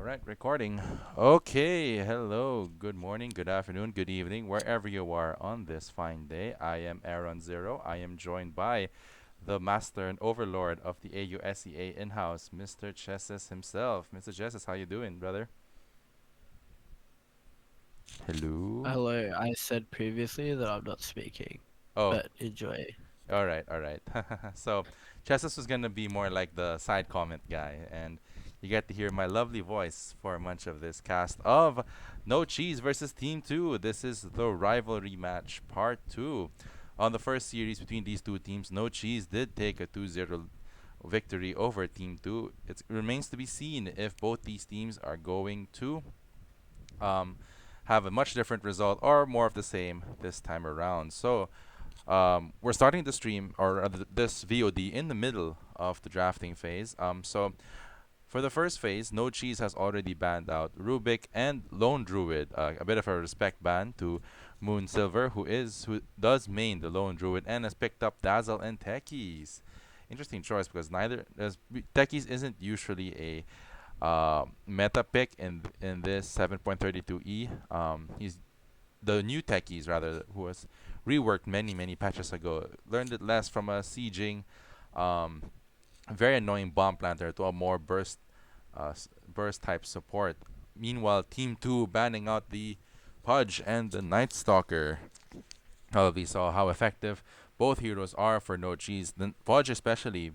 right, recording. Okay, hello, good morning, good afternoon, good evening, wherever you are on this fine day. I am Aaron Zero. I am joined by the master and overlord of the AUSEA in-house, Mr. Chesses himself. Mr. Chesses, how you doing, brother? Hello. Hello, I said previously that I'm not speaking, Oh, but enjoy. all right, all right. So, Chesses was gonna be more like the side comment guy, and you get to hear my lovely voice for much of this cast of No Cheese versus Team 2. This is the rivalry match part 2. On the first series between these two teams, No Cheese did take a 2-0 victory over Team 2. It remains to be seen if both these teams are going to um, have a much different result or more of the same this time around. So, we're starting the stream or this VOD in the middle of the drafting phase. So for the first phase, No Cheese has already banned out Rubik and Lone Druid. A bit of a respect ban to Moon Silver, who does main the Lone Druid and has picked up Dazzle and Techies. Interesting choice because neither as Techies isn't usually a meta pick in this 7.32e. He's the new techies rather who was reworked many patches ago learned it less from a sieging um, very annoying bomb planter to a more burst type support. Meanwhile, Team 2 banning out the Pudge and the Night Stalker. We saw how effective both heroes are for No Cheese. The Pudge especially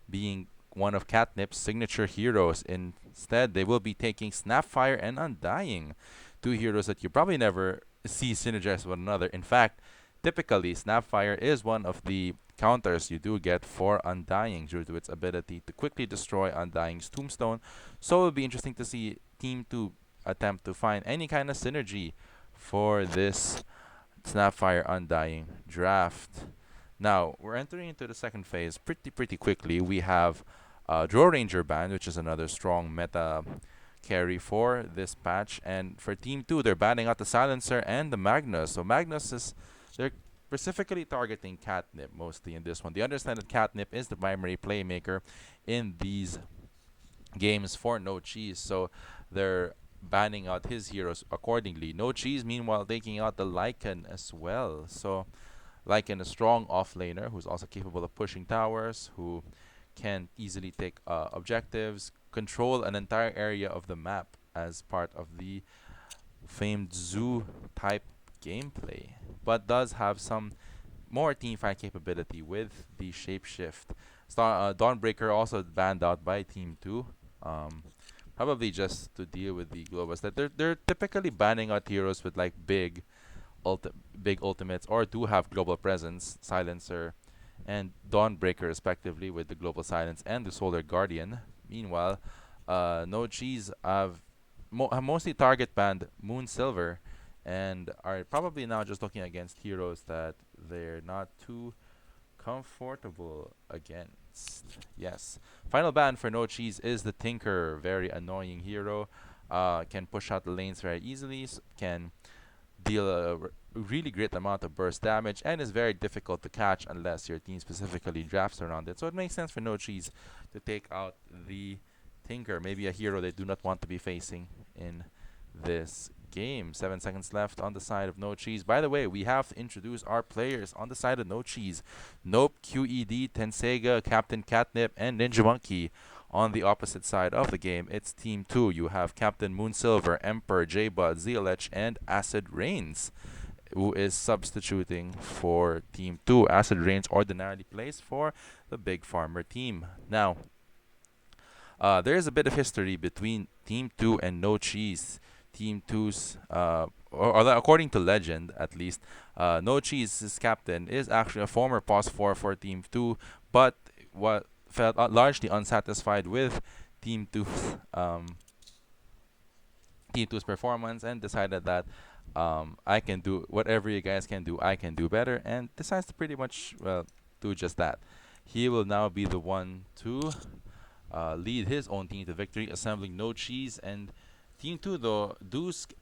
being one of Catnip's signature heroes. Instead, they will be taking Snapfire and Undying, two heroes that you probably never see synergize with one another. In fact, typically Snapfire is one of the counters you do get for Undying due to its ability to quickly destroy Undying's tombstone. So it'll be interesting to see Team 2 attempt to find any kind of synergy for this Snapfire Undying draft. Now, we're entering into the second phase pretty quickly. We have Draw Ranger Band, which is another strong meta carry for this patch. And for Team 2, they're banning out the Silencer and the Magnus. So Magnus is, they're specifically targeting Catnip mostly in this one. They understand that Catnip is the primary playmaker in these games for No Cheese. So they're banning out his heroes accordingly. No Cheese, meanwhile, taking out the Lycan as well. So Lycan, a strong offlaner who's also capable of pushing towers, who can easily take objectives, control an entire area of the map as part of the famed zoo type gameplay, but does have some more teamfight capability with the shapeshift. Dawnbreaker also banned out by Team 2. Um, Probably just to deal with the globals that they're typically banning out heroes with like big ultimates or do have global presence, Silencer and Dawnbreaker respectively with the global silence and the Solar Guardian. Meanwhile, No Cheese have mostly target banned Moon Silver and are probably now just looking against heroes that they're not too comfortable against. Yes. Final ban for No Cheese is the Tinker, very annoying hero. Can push out the lanes very easily, can deal a really great amount of burst damage, and is very difficult to catch unless your team specifically drafts around it. So it makes sense for No Cheese to take out the Tinker, maybe a hero they do not want to be facing in this game. 7 seconds left on the side of No Cheese. By the way, we have to introduce our players on the side of No Cheese. Nope, QED, Tensega, Captain Catnip, and Ninja Monkey. On the opposite side of the game, it's Team 2. You have Captain Moonsilver, Emperor, J-Bud, Zealech, and Acid Rains, who is substituting for Team 2. Acid Rains ordinarily plays for the Big Farmer team. Now, there is a bit of history between Team 2 and No Cheese. Team Two's, according to legend at least, No Cheese's captain is actually a former POS 4 for Team 2, but what felt largely unsatisfied with Team 2's Team 2's performance and decided that I can do whatever you guys can do, I can do better, and decides to pretty much do just that. He will now be the one to lead his own team to victory, assembling No Cheese. And Team 2, though,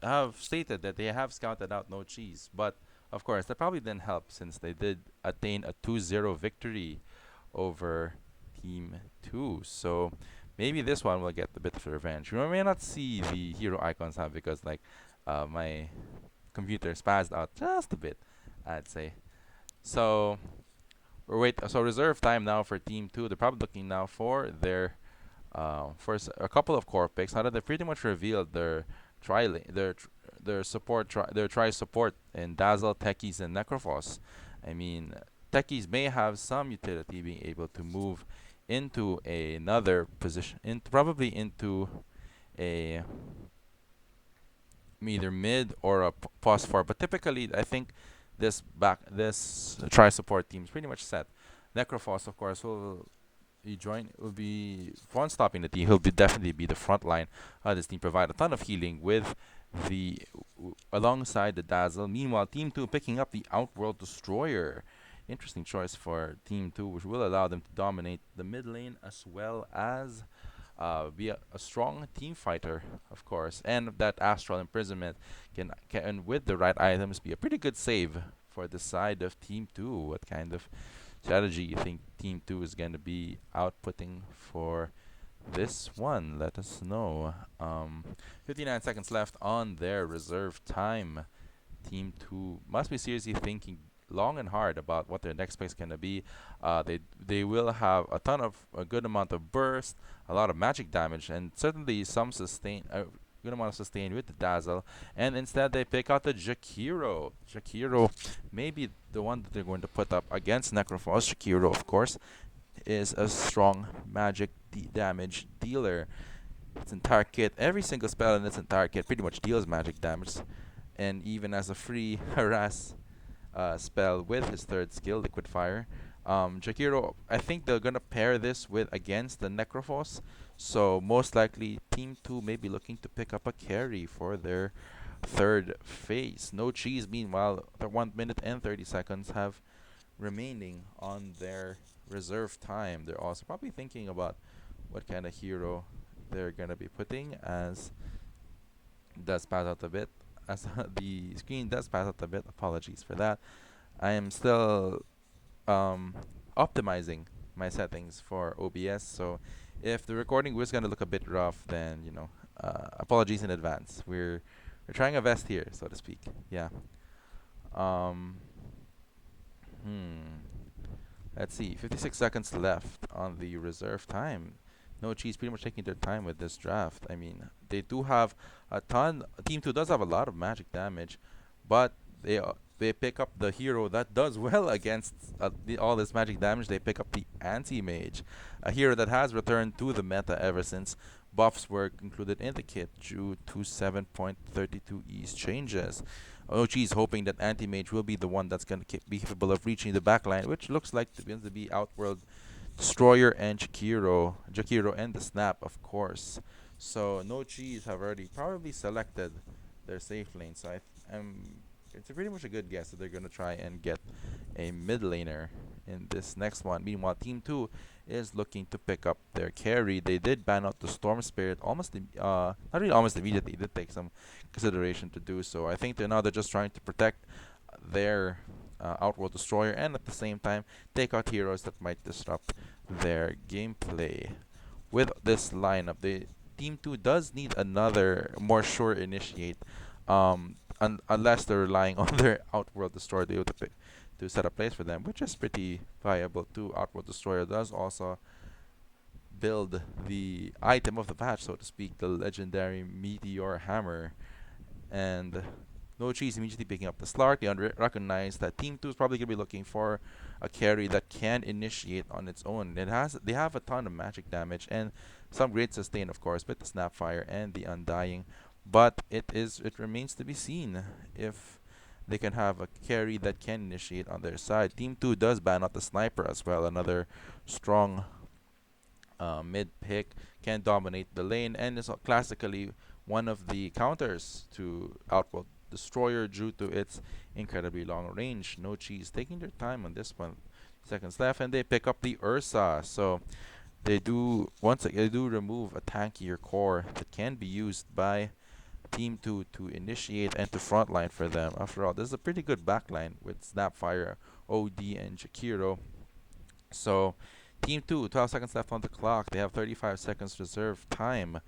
have stated that they have scouted out No Cheese. But, of course, that probably didn't help since they did attain a 2-0 victory over Team 2. So, maybe this one will get a bit of revenge. We may not see the hero icons have because like my computer spazzed out just a bit, I'd say. So so reserve time now for Team Two. They're probably looking now for their a couple of core picks. Now that they pretty much revealed their tri their tr- their support their tri support in Dazzle, Techies, and Necrophos. I mean, Techies may have some utility being able to move into another position, probably into a either mid or a pause four. But typically, I think this tri support team is pretty much set. Necrophos, of course, will be one stopping the team. He'll definitely be the front line. This team provide a ton of healing with the alongside the Dazzle. Meanwhile, Team Two picking up the Outworld Destroyer. Interesting choice for Team Two, which will allow them to dominate the mid lane as well as be a strong team fighter, of course, and that Astral Imprisonment can with the right items be a pretty good save for the side of Team Two. What kind of strategy you think Team 2 is going to be outputting for this one? Let us know. 59 seconds left on their reserve time. Team 2 must be seriously thinking long and hard about what their next pick is going to be. They will have a good amount of burst, a lot of magic damage, and certainly some sustain. Good amount of sustain with the Dazzle, and instead they pick out the Jakiro. Jakiro, maybe the one that they're going to put up against Necrophos. Jakiro, of course, is a strong magic damage dealer. Its entire kit, every single spell in its entire kit pretty much deals magic damage, and even as a free harass spell with his third skill, Liquid Fire. Jakiro, I think they're gonna pair this with against the Necrophos, so most likely Team Two may be looking to pick up a carry for their third phase. No cheese. Meanwhile, the 1 minute and 30 seconds have remaining on their reserve time. They're also probably thinking about what kind of hero they're gonna be putting as does pass out a bit. As the screen does pass out a bit. Apologies for that. I am still um, optimizing my settings for OBS. So if the recording was gonna look a bit rough, then apologies in advance. We're trying our best here, so to speak. Yeah. Um. Hmm. Let's see. 56 seconds left on the reserve time. No cheese, pretty much taking their time with this draft. I mean, they do have a ton. Team Two does have a lot of magic damage, but they pick up the hero that does well against all this magic damage. They pick up the anti-mage, a hero that has returned to the meta ever since buffs were included in the kit due to 7.32 ease changes. Ochi's hoping that anti-mage will be the one that's going to be capable of reaching the backline, which looks like to be Outworld Destroyer and Jakiro and the Snap, of course. So no cheese have already probably selected their safe lane. So it's pretty much a good guess that they're gonna try and get a mid laner in this next one. Meanwhile, Team Two is looking to pick up their carry. They did ban out the Storm Spirit not really almost immediately. It did take some consideration to do so. I think they're just trying to protect their Outworld Destroyer and at the same time take out heroes that might disrupt their gameplay. With this lineup, the Team 2 does need another more sure initiate, unless they're relying on their Outworld Destroyer to, be able to set a place for them, which is pretty viable too. Outworld Destroyer does also build the item of the patch, so to speak, the legendary Meteor Hammer. And no cheese immediately picking up the Slark. They recognize that Team 2 is probably going to be looking for a carry that can initiate on its own. They have a ton of magic damage and some great sustain, of course, with the Snapfire and the Undying. But it remains to be seen if they can have a carry that can initiate on their side. Team 2 does ban out the Sniper as well, another strong mid pick, can dominate the lane, and is classically one of the counters to Outworld Destroyer due to its incredibly long range. No cheese taking their time on this one. Seconds left, and they pick up the Ursa. So they do remove a tankier core that can be used by Team 2 to initiate and to frontline for them. After all, this is a pretty good backline with Snapfire, OD, and Jakiro. So Team 2, 12 seconds left on the clock. They have 35 seconds reserve time.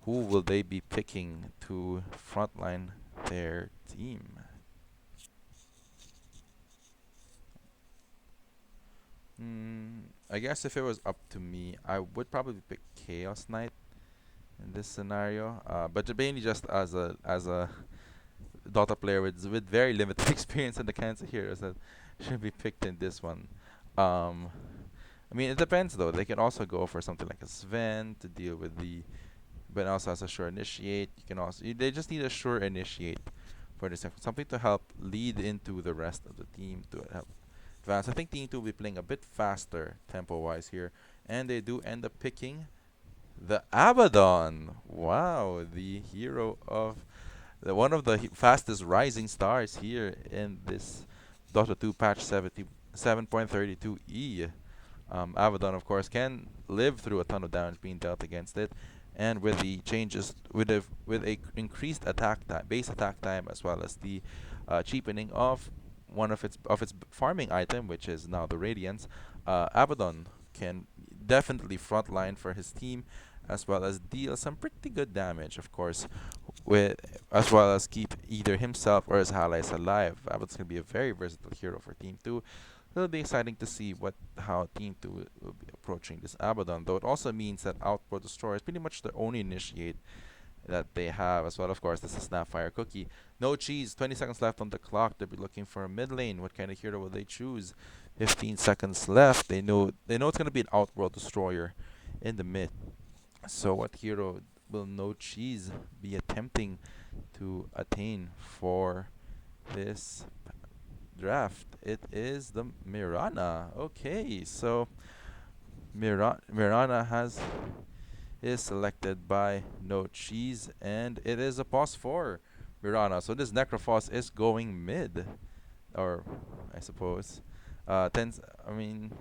Who will they be picking to frontline their team? I guess if it was up to me, I would probably pick Chaos Knight in this scenario. But mainly just as a Dota player with very limited experience in the kinds of heroes that should be picked in this one. Um, I mean, it depends though. They can also go for something like a Sven to deal with the, but also as a sure initiate. You can also they just need a sure initiate for this, something to help lead into the rest of the team to help advance. I think Team Two will be playing a bit faster tempo wise here, and they do end up picking the Abaddon. Wow, the hero of one of the fastest rising stars here in this Dota 2 patch 7.32e. Abaddon, of course, can live through a ton of damage being dealt against it, and with the changes, with a increased attack time, base attack time, as well as the cheapening of one of its farming item, which is now the Radiance, Abaddon can definitely frontline for his team, as well as deal some pretty good damage, of course, with as well as keep either himself or his allies alive. Abaddon's gonna be a very versatile hero for Team 2. It'll be exciting to see what how Team 2 will be approaching this Abaddon, though it also means that Outpour Destroyer is pretty much the only initiate that they have as well. Of course, this is Snapfire Cookie. No cheese, 20 seconds left on the clock. They'll be looking for a mid lane. What kind of hero will they choose? 15 seconds left. They know it's gonna be an Outworld Destroyer in the mid. So what hero will No Cheese be attempting to attain for this draft? It is the Mirana. Okay, so Mirana has is selected by No Cheese, and it is a pos for Mirana. So this Necrophos is going mid, or I suppose. I mean,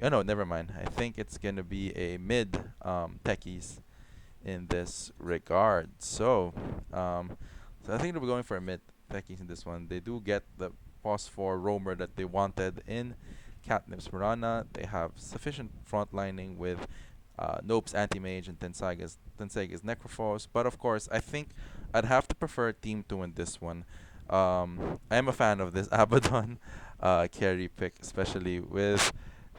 Oh no, never mind. I think it's gonna be a mid techies in this regard. So I think they're going for a mid techies in this one. They do get the pos for roamer that they wanted in Catnip's Mirana. They have sufficient frontlining with Nope's Anti-Mage and Tensega's Necrophos. But of course, I think I'd have to prefer Team 2 in this one. I am a fan of this Abaddon carry pick, especially with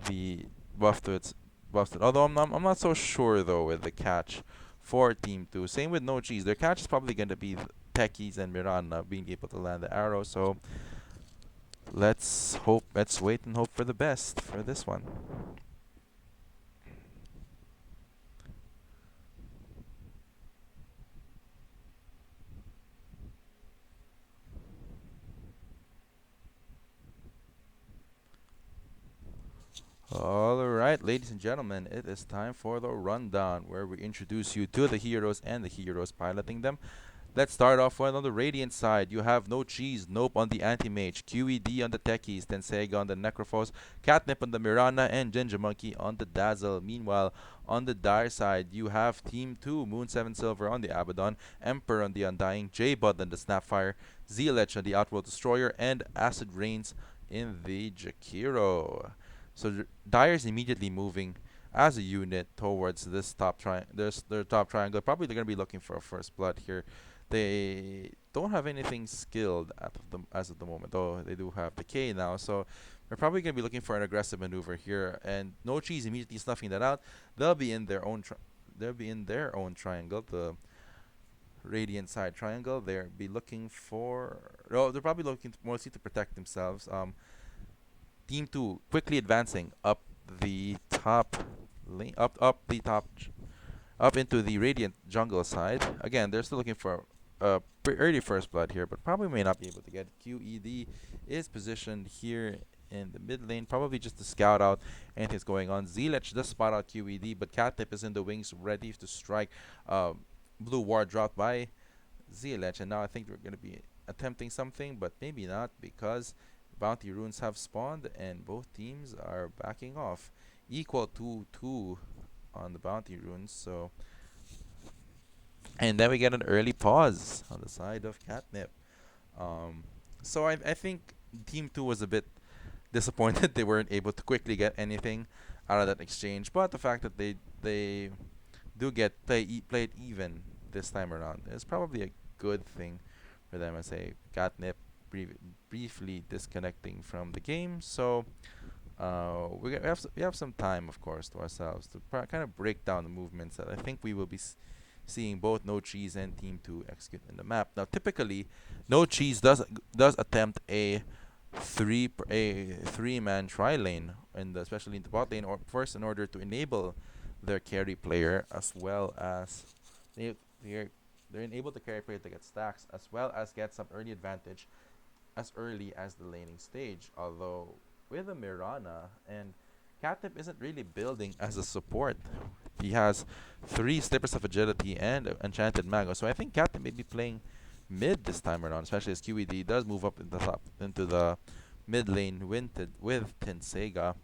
the buff to its buff to it. Although I'm not so sure though with the catch for Team 2. Same with No Cheese. Their catch is probably going to be Techies and Miranda being able to land the arrow. So let's wait and hope for the best for this one. All right, ladies and gentlemen, it is time for the rundown where we introduce you to the heroes and the heroes piloting them. Let's start off with on the Radiant side. You have No Cheese, Nope on the Anti-Mage, QED on the Techies, Tensega on the Necrophos, Catnip on the Mirana, and Ginger Monkey on the Dazzle. Meanwhile, on the Dire side, you have Team 2, Moon 7 Silver on the Abaddon, Emperor on the Undying, J-Bud on the Snapfire, Zealech on the Outworld Destroyer, and Acid Rains in the Jakiro. So Dire's immediately moving as a unit towards this their top triangle. Probably they're gonna be looking for a first blood here. They don't have anything skilled as of the moment, though they do have the K now. So they're probably gonna be looking for an aggressive maneuver here. And No Cheese immediately snuffing that out. They'll be in their own they'll be in their own triangle, the Radiant side triangle. They'll be looking for. Oh, they're probably looking mostly to protect themselves. Team 2 quickly advancing up the top lane, up into the Radiant jungle side. Again, they're still looking for a early first blood here, but probably may not be able to get it. QED is positioned here in the mid lane, probably just to scout out anything's going on. Zealech does spot out QED, but Catnip is in the wings ready to strike. Blue ward dropped by Zealech, and now I think we're going to be attempting something, but maybe not because bounty runes have spawned and both teams are backing off. Equal to 2 on the bounty runes, so. And then we get an early pause on the side of Catnip. Um, so I think Team 2 was a bit disappointed they weren't able to quickly get anything. out of that exchange. But the fact that they do play it even this time around is probably a good thing for them. I say Catnip briefly disconnecting from the game, so we have some time, of course, to ourselves to kind of break down the movements that I think we will be seeing both No Cheese and Team Two execute in the map. Now, typically, No Cheese does attempt a three-man tri lane, and especially in the bot lane, or first in order to enable their carry player, as well as they they're they're able to carry player to get stacks, as well as get some early advantage as early as the laning stage. Although with a Mirana and Catnip isn't really building as a support. He has three slippers of agility and enchanted mango. So I think Catnip may be playing mid this time around, especially as QED does move up in the top into the mid lane with Tinsega.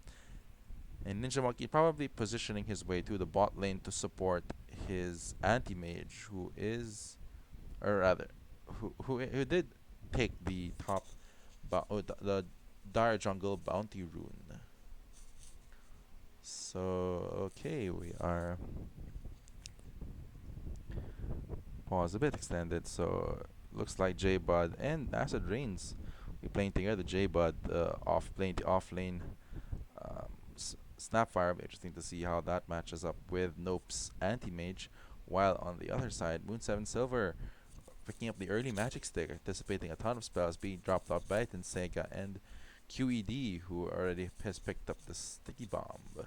And Ninja Monkey probably positioning his way to the bot lane to support his anti-mage, who is, or rather, who did take the top, the Dire Jungle Bounty Rune. So okay, we are pause a bit extended. So looks like J Bud and Acid Rains we playing together. J Bud off playing the off lane. Snapfire, be interesting to see how that matches up with Nope's anti mage. While on the other side, Moon 7 Silver picking up the early magic stick, anticipating a ton of spells being dropped out by Tensega and QED, who already has picked up the sticky bomb.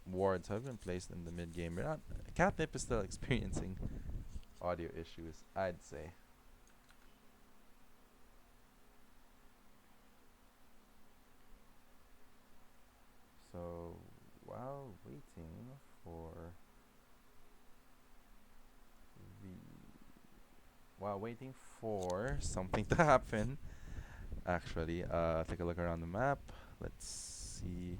Wards have been placed in the mid game. Catnip is still experiencing audio issues, I'd say. So while waiting for the while waiting for something to happen, actually, take a look around the map. Let's see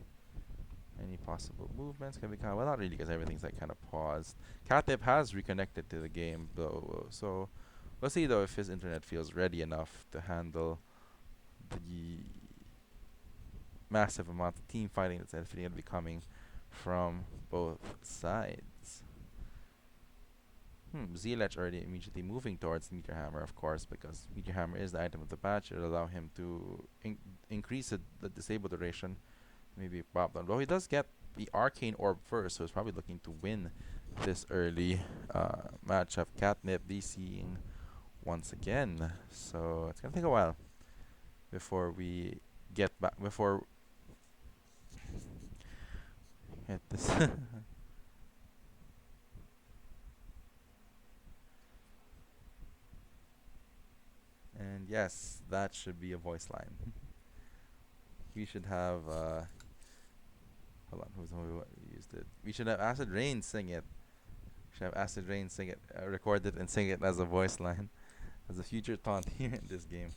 any possible movements. Can we count? Well, not really, because everything's like kind of paused. Catnip has reconnected to the game though, so we'll see though if his internet feels ready enough to handle the massive amount of team fighting that's definitely going to be coming from both sides. Zilech already immediately moving towards Meteor Hammer, of course, because Meteor Hammer is the item of the patch. It'll allow him to increase the disable duration, maybe pop down. Though he does get the Arcane Orb first, so he's probably looking to win this early matchup. Catnip DCing once again, so it's gonna take a while before we get back before get this. And yes, that should be a voice line. We should have hold on, who used it? We should have Acid Rain sing it. We should have Acid Rain sing it, record it and sing it as a voice line, as a future taunt here in this game.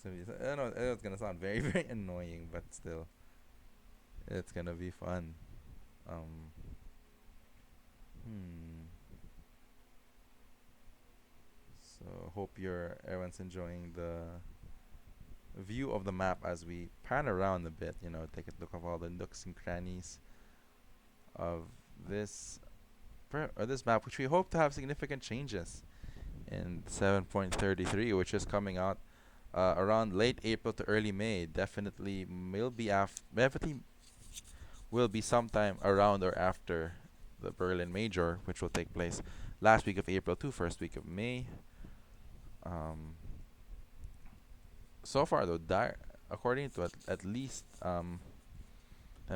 So I know it's gonna sound very very annoying, but still, it's gonna be fun. Um, hmm. So hope everyone's enjoying the view of the map as we pan around a bit. Take a look of all the nooks and crannies of this this map, which we hope to have significant changes in 7.33, which is coming out around late April to early May. Definitely will be sometime around or after the Berlin Major, which will take place last week of April to first week of May. Um, so far though, according to at least I'm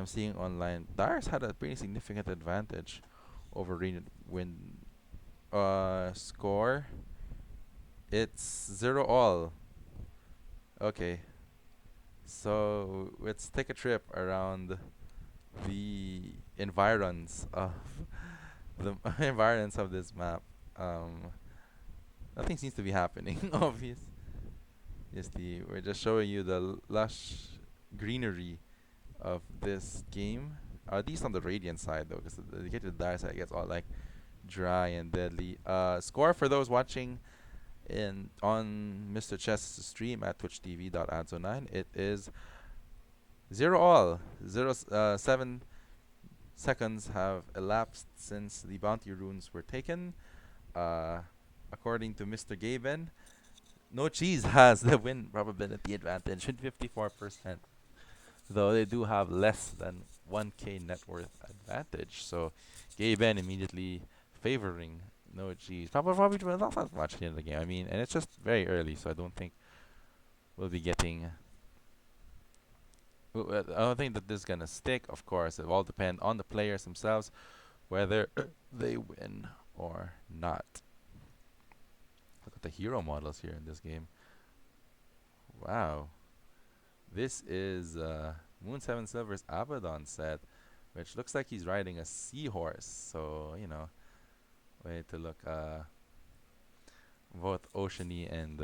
seeing online, Dyer's had a pretty significant advantage over Win. Score. It's 0-all. Okay, so let's take a trip around the environs of the environs of this map. Um, Nothing seems to be happening. Obvious. We're just showing you the lush greenery of this game. At least on the Radiant side, though, because the get to the Dire side, it gets all like dry and deadly. Score for those watching on Mr. Chess's stream at twitchtv.adzo9. It is Zero all. 7 seconds have elapsed since the bounty runes were taken. Uh, according to Mr. Gaben, no cheese has the win probability advantage at 54%, though they do have less than 1k net worth advantage. So Gaben immediately favoring no cheese. Probably not that much in the game. I mean, and it's just very early, so I don't think we'll be getting. I don't think that this is gonna stick. Of course, it will all depend on the players themselves whether they win or not. Look at the hero models here in this game. Wow. This is Moon 7 Silver's Abaddon set, which looks like he's riding a seahorse. So, way to look both oceany and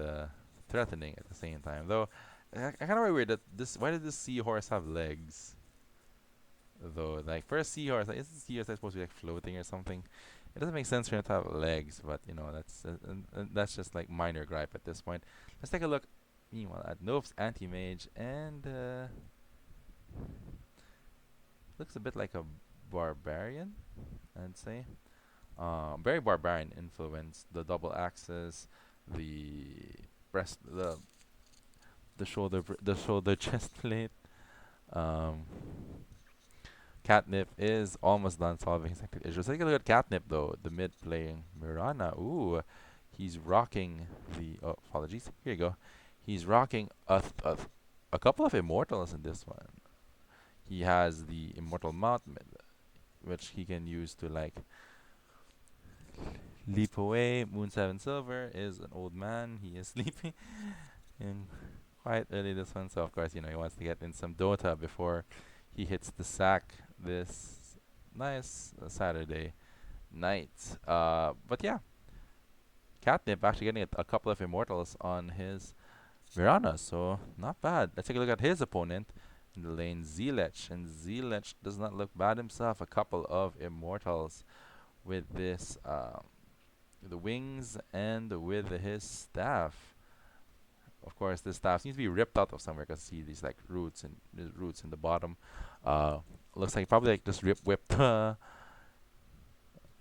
threatening at the same time. Though, I kind of weird that why did this seahorse have legs? Though, like, for a seahorse, like, is the seahorse like, supposed to be like floating or something? It doesn't make sense for him to have legs, but that's just like minor gripe at this point. Let's take a look. Meanwhile, at Nope's anti-mage, and looks a bit like a barbarian, I'd say. Very barbarian influence. The double axis, the breast, the shoulder chest plate. Um, Catnip is almost done solving his hectic issues. Take a look at Catnip though, the mid playing Mirana. Ooh, he's rocking the. Oh, apologies. Here you go. He's rocking a couple of immortals in this one. He has the immortal mount, which he can use to like leap away. Moon 7 Silver is an old man. He is sleeping in quite early this one, so of course he wants to get in some Dota before he hits the sack this nice Saturday night. But yeah, Catnip actually getting a couple of immortals on his Mirana, so not bad. Let's take a look at his opponent in the lane, Zelech, and Zelech does not look bad himself. A couple of immortals with this, the wings and with his staff. Of course, this staff needs to be ripped out of somewhere because see these like roots and roots in the bottom. Uh, looks like probably like just whipped a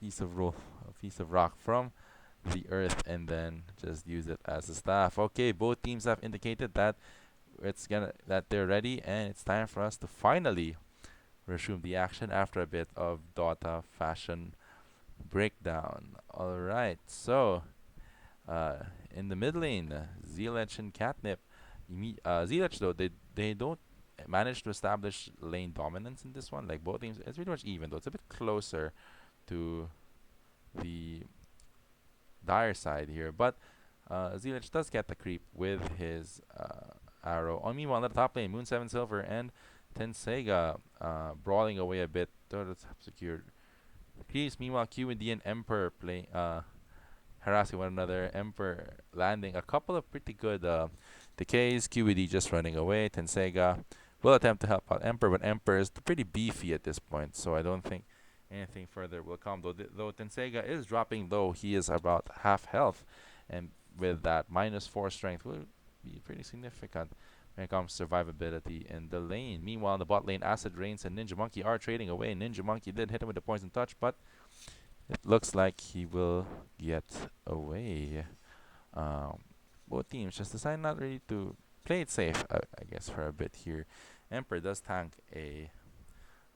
piece of rock from the earth and then just use it as a staff. Okay, both teams have indicated that that they're ready and it's time for us to finally resume the action after a bit of Dota fashion breakdown. All right, so uh, in the mid lane, Zelech and Catnip. Zelech though they don't manage to establish lane dominance in this one. Like both teams, it's pretty much even though it's a bit closer to the dire side here. But Zelech does get the creep with his arrow. On meanwhile, on the top lane, Moon 7 Silver and Tensega brawling away a bit. That's secured. Creeps, meanwhile, Q and D and Emperor playing harassing one another. Emperor landing a couple of pretty good decays. QED just running away. Tensega will attempt to help out Emperor, but Emperor is pretty beefy at this point, so I don't think anything further will come. Though Tensega is dropping low, he is about half health, and with that -4 strength will be pretty significant when it comes to survivability in the lane. Meanwhile, in the bot lane, Acid Rains and Ninja Monkey are trading away. Ninja Monkey did hit him with the poison touch, but it looks like he will get away. Um, Both teams just decide not really to play it safe, I guess, for a bit here. Emperor does tank a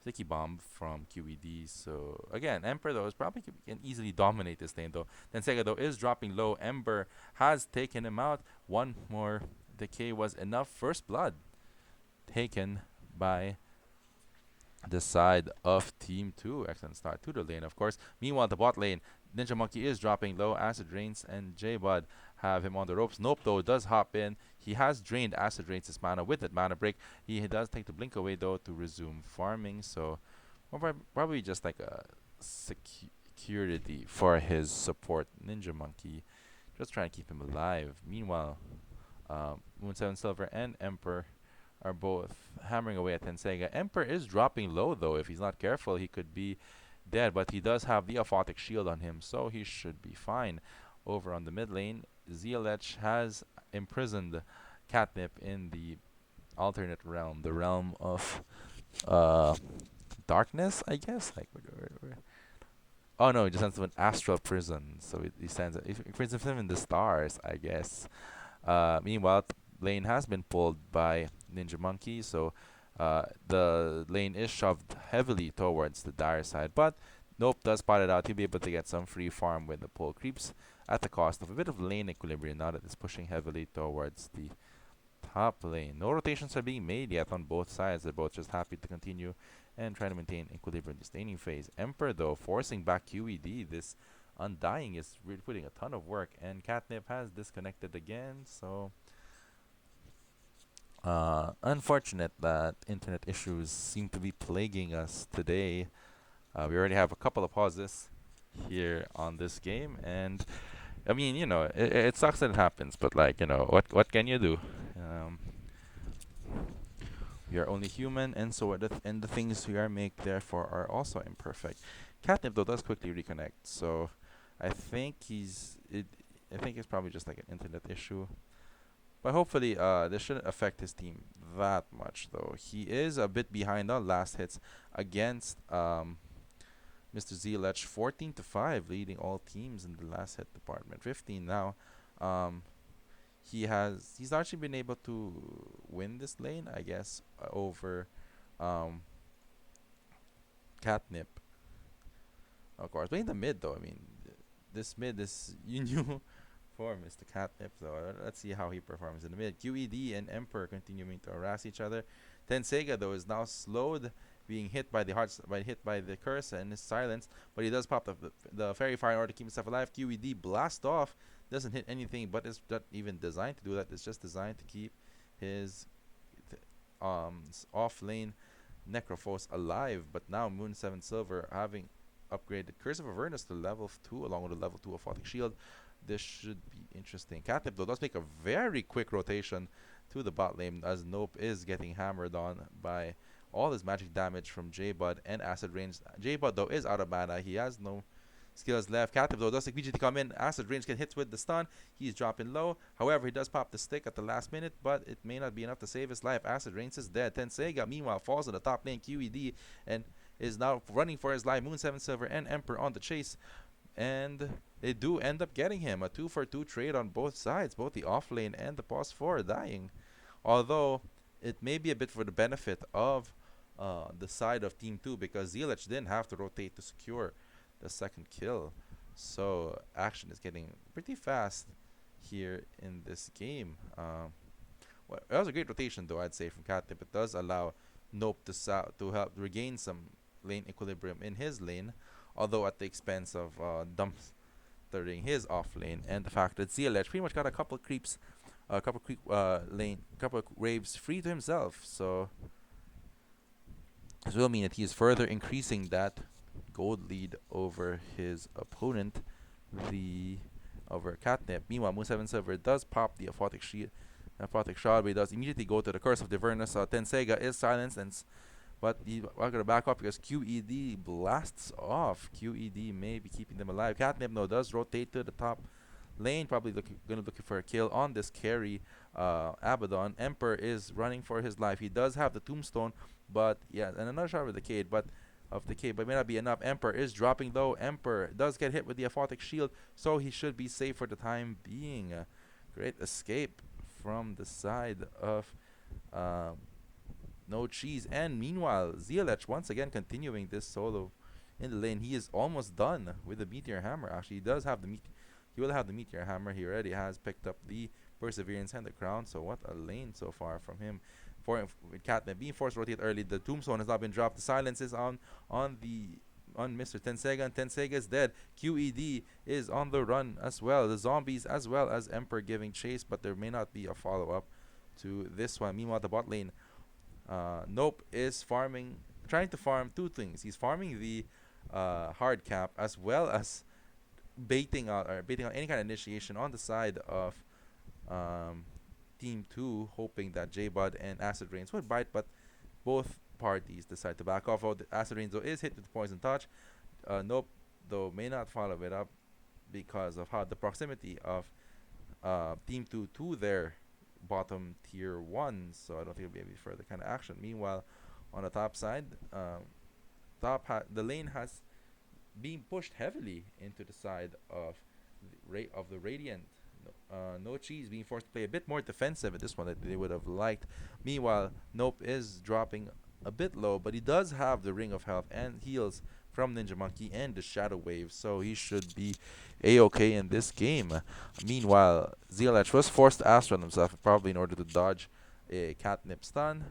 sticky bomb from QED. So again, Emperor though is probably can easily dominate this lane though. Then Sega though is dropping low. Ember has taken him out. One more decay was enough. First blood taken by the side of Team 2. Excellent start to the lane, of course. Meanwhile, the bot lane, Ninja Monkey is dropping low. Acid Rains and J-Bud have him on the ropes. Nope, though, does hop in. He has drained Acid Rains' mana with that mana break. He does take the blink away, though, to resume farming. So, probably just like a security for his support, Ninja Monkey. Just trying to keep him alive. Meanwhile, Moon 7 Silver and Emperor are both hammering away at Tensega. Emperor is dropping low though. If he's not careful, he could be dead, but he does have the aphotic shield on him, so he should be fine. Over on the mid lane, Zelech has imprisoned Catnip in the alternate realm, the realm of uh darkness, I guess. Like, oh no, he just sends him an astral prison. So he sends he imprisons him in the stars, I guess. Meanwhile, lane has been pulled by Ninja Monkey, so the lane is shoved heavily towards the dire side. But Nope does spot it out. He'll be able to get some free farm when the pull creeps at the cost of a bit of lane equilibrium now that it's pushing heavily towards the top lane. No rotations are being made yet on both sides. They're both just happy to continue and try to maintain equilibrium in the staining phase. Emperor, though, forcing back QED. This Undying is really putting a ton of work, and Catnip has disconnected again, so unfortunate that internet issues seem to be plaguing us today. We already have a couple of pauses here on this game, and I mean, it sucks that it happens, but like, what can you do? Um, we are only human, and so are and the things we are make therefore are also imperfect. Catnip though does quickly reconnect, so I think he's it. I think it's probably just like an internet issue. But hopefully, this shouldn't affect his team that much, though. He is a bit behind on last hits against Mr. Zilech, 14 to 5, leading all teams in the last hit department. 15 now. Um, he's actually been able to win this lane, I guess, over um, Catnip. Of course, but in the mid though, I mean, this mid is you knew for Mr. Catnip, though. Let's see how he performs in the mid. QED and Emperor continuing to harass each other. Tensega, though, is now slowed, being hit by the hit by the curse and his silence, but he does pop the fairy fire in order to keep himself alive. QED blast off, doesn't hit anything, but it's not even designed to do that. It's just designed to keep his off lane Necrophos alive. But now Moon 7 Silver having upgraded Curse of Avernus to level 2 along with the level 2 Aphotic Shield. This should be interesting. Catnip though does make a very quick rotation to the bot lane as Nope is getting hammered on by all his magic damage from J-Bud and Acid Range. J-Bud though is out of mana. He has no skills left. Catnip though does immediately come in. Acid Range can hit with the stun. He's dropping low. However, he does pop the stick at the last minute, but it may not be enough to save his life. Acid Range is dead. Tensega meanwhile falls in the top lane QED and is now running for his life. Moon 7 Silver and Emperor on the chase, and they do end up getting him. A 2-for-2 trade on both sides, both the off lane and the pos 4 dying. Although it may be a bit for the benefit of the side of Team 2 because Zilech didn't have to rotate to secure the second kill. So action is getting pretty fast here in this game. Well, that was a great rotation though, I'd say, from Catnip. It does allow Nope to help regain some lane equilibrium in his lane, although at the expense of dumpstering his off lane, and the fact that Zilech pretty much got a couple creeps, couple of raves free to himself. So this will mean that he is further increasing that gold lead over his opponent, the over Catnip. Meanwhile, Moon 7 Silver does pop the Aphotic Shield. Aphotic Shard, but he does immediately go to the Curse of Divernus. Tensega is silenced, but he's going to back up because QED blasts off. QED may be keeping them alive. Catnip, no, does rotate to the top lane, probably looking for a kill on this carry. Abaddon. Emperor is running for his life. He does have the Tombstone, but yeah, and another shot with the Cade, but may not be enough. Emperor is dropping low. Emperor does get hit with the Aphotic Shield, so he should be safe for the time being. Great escape from the side of No Cheese. And meanwhile, Zilech once again continuing this solo in the lane. He is almost done with the Meteor Hammer. Actually, he will have the Meteor Hammer. He already has picked up the Perseverance and the Crown. So what a lane so far from him. With Catnip being forced to rotate early, the Tombstone has not been dropped. The silence is on Mr. Tensega, and Tensega is dead. QED is on the run as well. The zombies as well as Emperor giving chase, but there may not be a follow-up to this one. Meanwhile, the bot lane, Nope is trying to farm two things. He's farming the hard cap as well as baiting out any kind of initiation on the side of um, Team 2, hoping that J-Bud and Acid Rains would bite, but both parties decide to back off. The Acid Rains, though, is hit with Poison Touch. Nope, though, may not follow it up because of how the proximity of Team 2 to their bottom tier 1, so I don't think it'll be any further kind of action. Meanwhile, on the top side, the lane has being pushed heavily into the side of the Radiant. No Cheese being forced to play a bit more defensive at this one that they would have liked. Meanwhile, Nope is dropping a bit low, but he does have the Ring of Health and heals from Ninja Monkey and the Shadow Wave, so he should be a-okay in this game. Meanwhile, ZLH was forced to Astral himself, probably in order to dodge a Catnip stun.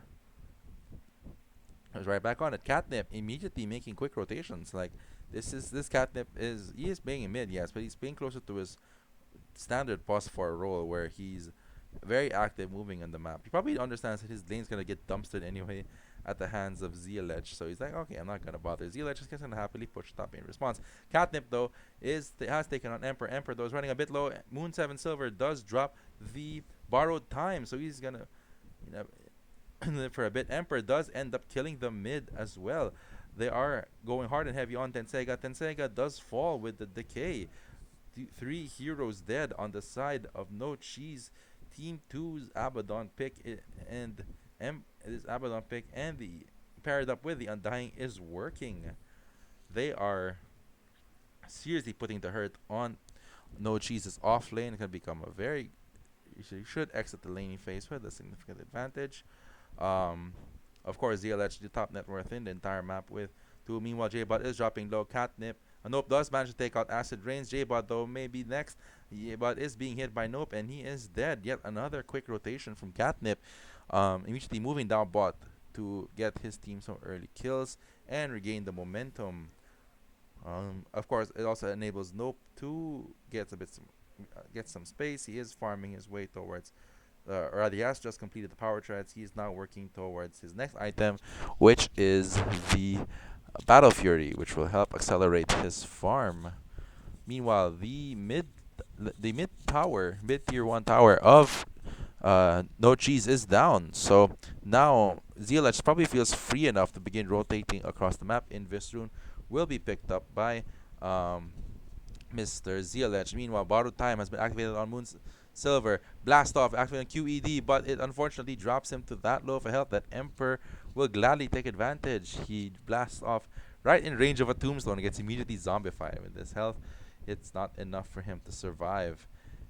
I was right back on it. Catnip immediately making quick rotations. Like this Catnip is he is playing in mid, yes, but he's playing closer to his standard pos for a role where he's very active moving on the map. He probably understands that his lane's gonna get dumpstered anyway at the hands of ZLH, so he's like, okay, I'm not gonna bother. ZLH is just gonna happily push top in response. Catnip though has taken on Emperor. Emperor though is running a bit low. Moon 7 Silver does drop the borrowed time, so he's gonna you know for a bit. Emperor does end up killing the mid as well. They are going hard and heavy on Tensega. Tensega does fall with the decay. Three heroes dead on the side of No Cheese. Team two's Abaddon pick and this Abaddon pick and the paired up with the Undying is working. They are seriously putting the hurt on No Cheese's off lane. It's gonna become a very you should exit the laning phase with a significant advantage. Um, of course, ZLH the top net worth in the entire map with two. Meanwhile, J-Bot is dropping low. Catnip. Nope does manage to take out Acid Rains. J-Bot though may be next. J-Bot is being hit by Nope and he is dead. Yet another quick rotation from Catnip. Immediately moving down bot to get his team some early kills and regain the momentum. Of course, it also enables Nope to get some space. He is farming his way towards or rather he has just completed the power treads. He is now working towards his next item, which is the Battle Fury, which will help accelerate his farm. Meanwhile, mid tier 1 tower of No Cheese is down. So now ZLH probably feels free enough to begin rotating across the map. Invisrune will be picked up by Mr. ZLH. Meanwhile, Borrowed Time has been activated on Moon's Silver. Blast off, activated on QED, but it unfortunately drops him to that low of a health that Emperor will gladly take advantage. He blasts off right in range of a tombstone and gets immediately zombified. With this health, it's not enough for him to survive.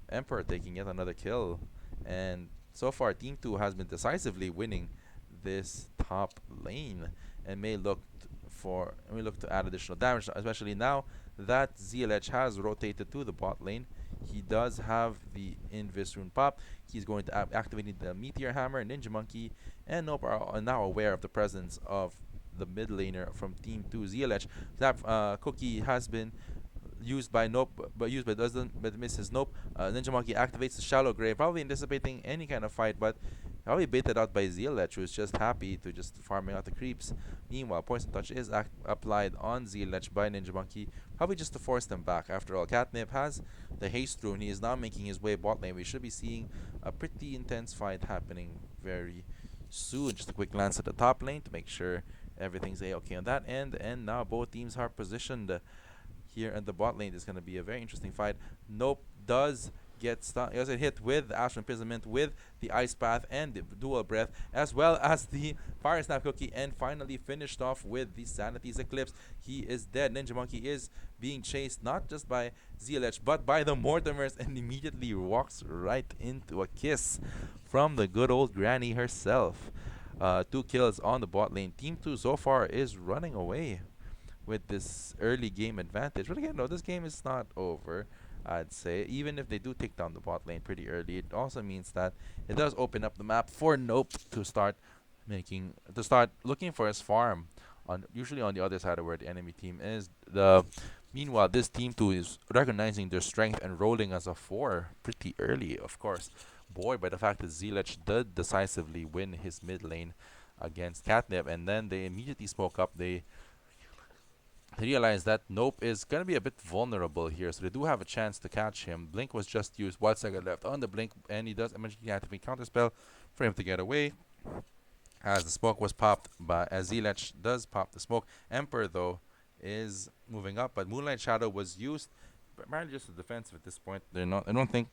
Emperor taking yet another kill. And so far, Team 2 has been decisively winning this top lane and may look to add additional damage, especially now that ZLH has rotated to the bot lane. He does have the Invis pop. He's going to activate the Meteor Hammer, Ninja Monkey, and Nope are now aware of the presence of the mid laner from Team 2 ZLH. That cookie has been used by Nope, but misses Nope. Ninja Monkey activates the Shallow Grave, probably anticipating any kind of fight, but probably baited out by ZLH, who's just happy to just farming out the creeps. Meanwhile, Poison Touch is applied on ZLH by Ninja Monkey, probably just to force them back. After all, Catnip has the haste rune. He is now making his way bot lane. We should be seeing a pretty intense fight happening very soon. Just a quick glance at the top lane to make sure everything's a-okay on that end. And now both teams are positioned here in the bot lane. This is going to be a very interesting fight. Nope does get stunned. He was hit with the Astral Imprisonment, with the Ice Path and the Dual Breath, as well as the Fire Snap Cookie, and finally finished off with the Sanity's Eclipse. He is dead. Ninja Monkey is being chased not just by ZLH but by the Mortimers and immediately walks right into a kiss from the good old granny herself. 2 kills on the bot lane. Team 2 so far is running away with this early game advantage. But again, no, this game is not over. I'd say even if they do take down the bot lane pretty early, it also means that it does open up the map for Nope to start looking for his farm on usually on the other side of where the enemy team is. Meanwhile, this team 2 is recognizing their strength and rolling as a 4 pretty early, of course. Buoyed by the fact that Zelech did decisively win his mid lane against Catnip, and then they immediately spoke up. They realize that Nope is going to be a bit vulnerable here, so they do have a chance to catch him. Blink was just used, 1 second left on the Blink, and he does emergency activate Counterspell for him to get away. As the smoke was popped, as Zelech does pop the smoke. Emperor, though, is moving up, but Moonlight Shadow was used primarily just as defensive at this point. I don't think